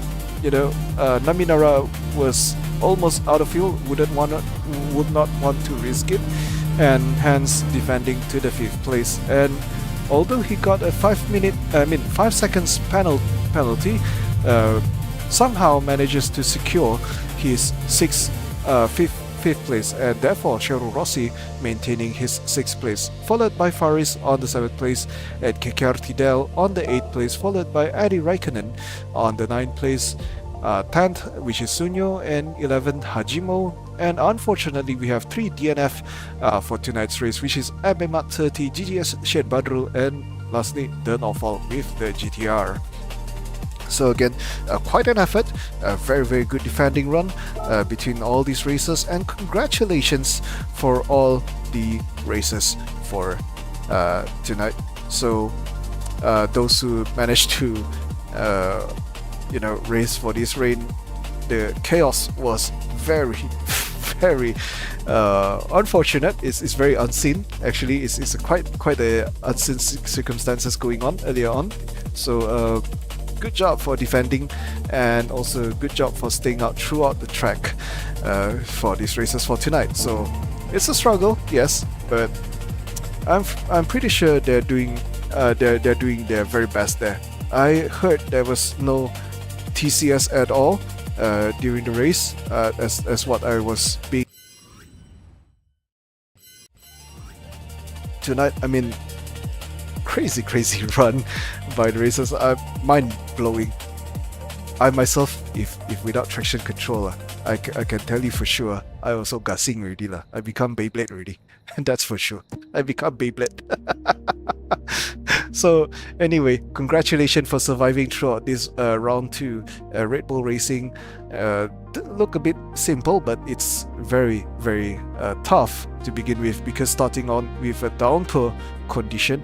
C: Naminara was almost out of fuel, would not want to risk it, and hence defending to the 5th place. And although he got a 5 seconds penalty, somehow manages to secure his 5th place, and therefore Sharu Rossi maintaining his 6th place, followed by Faris on the 7th place, and KKRT Del on the 8th place, followed by Adi Raikkonen on the 9th place, 10th, which is Sunyo, and 11th, Hajimo. And unfortunately, we have 3 DNF for tonight's race, which is Abemat 30, GGS Shed Badrul, and lastly, the Norfolk with the GTR. So again, quite an effort, a very good defending run between all these races, and congratulations for all the races for tonight. So those who managed to race for this rain, the chaos was very unfortunate. It's very unseen. Actually, it's quite a unseen circumstances going on earlier on. So good job for defending, and also good job for staying out throughout the track for these races for tonight. So it's a struggle, yes, but I'm pretty sure they're doing their very best there. I heard there was no TCS at all during the race, as what I was being tonight. Crazy run by the racers, mind blowing. I myself, if without traction control, I can tell you for sure, I also gassing already lah. I become Beyblade already, and that's for sure. I become Beyblade. So anyway, congratulations for surviving throughout this round 2 Red Bull Racing. Look a bit simple, but it's very tough to begin with, because starting on with a downpour condition,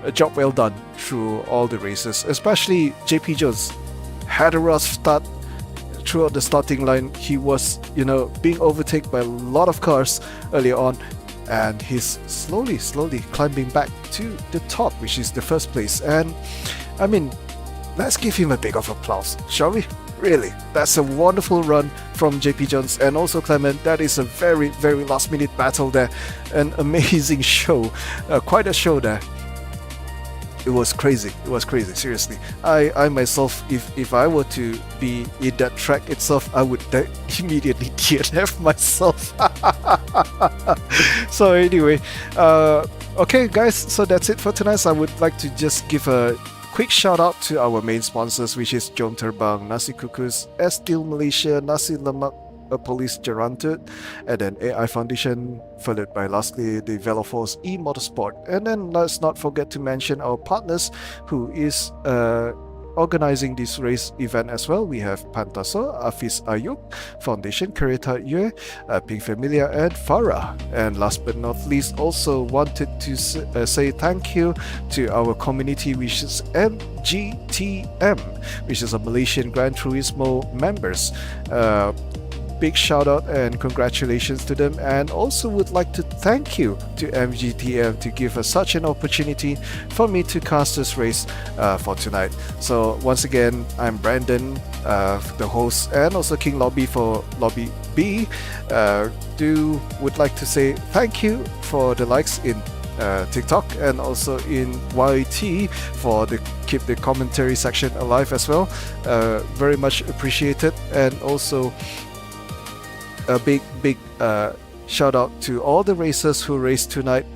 C: a job well done through all the races. Especially JP Jones had a rough start throughout the starting line. He was being overtaken by a lot of cars earlier on, and he's slowly climbing back to the top, which is the 1st place. And let's give him a big of applause, shall we? Really, that's a wonderful run from JP Jones, and also Clement. That is a very last minute battle there. An amazing show, quite a show there. It was crazy, seriously. I myself, if I were to be in that track itself, I would immediately DNF myself. So anyway, okay guys, so that's it for tonight. So I would like to just give a quick shout out to our main sponsors, which is Jom Terbang, Nasi Kukus, Estil Malaysia, Nasi Lemak a Police Gerantut, and then AI Foundation, followed by lastly the Veloforce E-Motorsport. And then let's not forget to mention our partners who is organizing this race event as well. We have Pantaso, Afis Ayub, Foundation, Kereta Yue, Pink Familia, and Farah. And last but not least, also wanted to say thank you to our community, which is MGTM, which is a Malaysian Gran Turismo members. Big shout out and congratulations to them, and also would like to thank you to MGTM to give us such an opportunity for me to cast this race for tonight. So once again, I'm Brandon, the host, and also King Lobby for Lobby B. Would like to say thank you for the likes in TikTok and also in YT for the keep the commentary section alive as well. Very much appreciated, and also a big shout out to all the racers who raced tonight.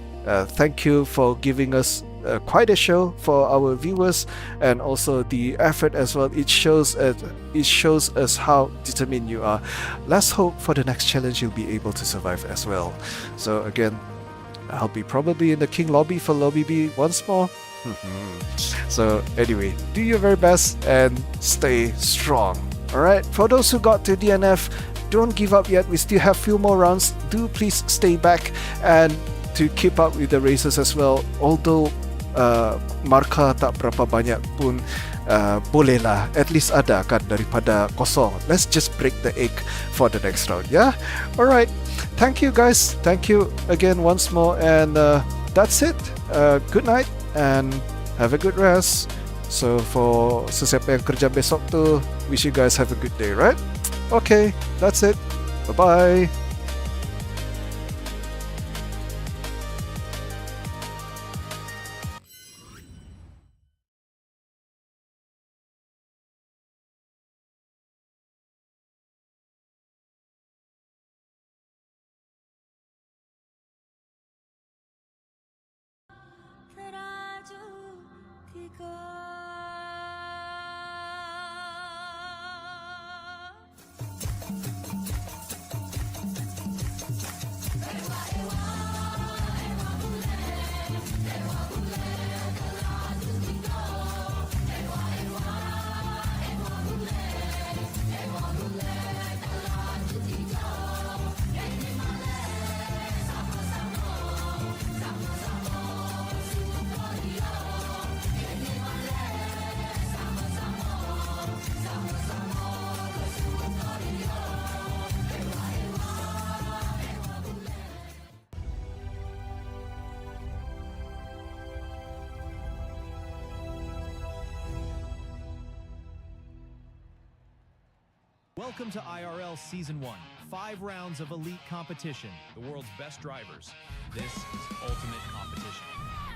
C: Thank you for giving us quite a show for our viewers, and also the effort as well. It shows us how determined you are. Let's hope for the next challenge you'll be able to survive as well. So again, I'll be probably in the King Lobby for Lobby B once more. So anyway, do your very best and stay strong. Alright, for those who got to DNF, don't give up yet. We still have few more rounds. Do please stay back and to keep up with the races as well. Although markah tak berapa banyak pun, bolehlah at least ada kan daripada kosong. Let's just break the egg for the next round, yeah? Alright, thank you guys. Thank you again once more, and that's it. Good night and have a good rest. So for sesiapa yang kerja besok tu, wish you guys have a good day, right? Okay, that's it. Bye-bye.
B: teraju tiga.
A: Welcome to IRL Season 1. 5 rounds of elite competition. The world's best drivers. This is ultimate competition.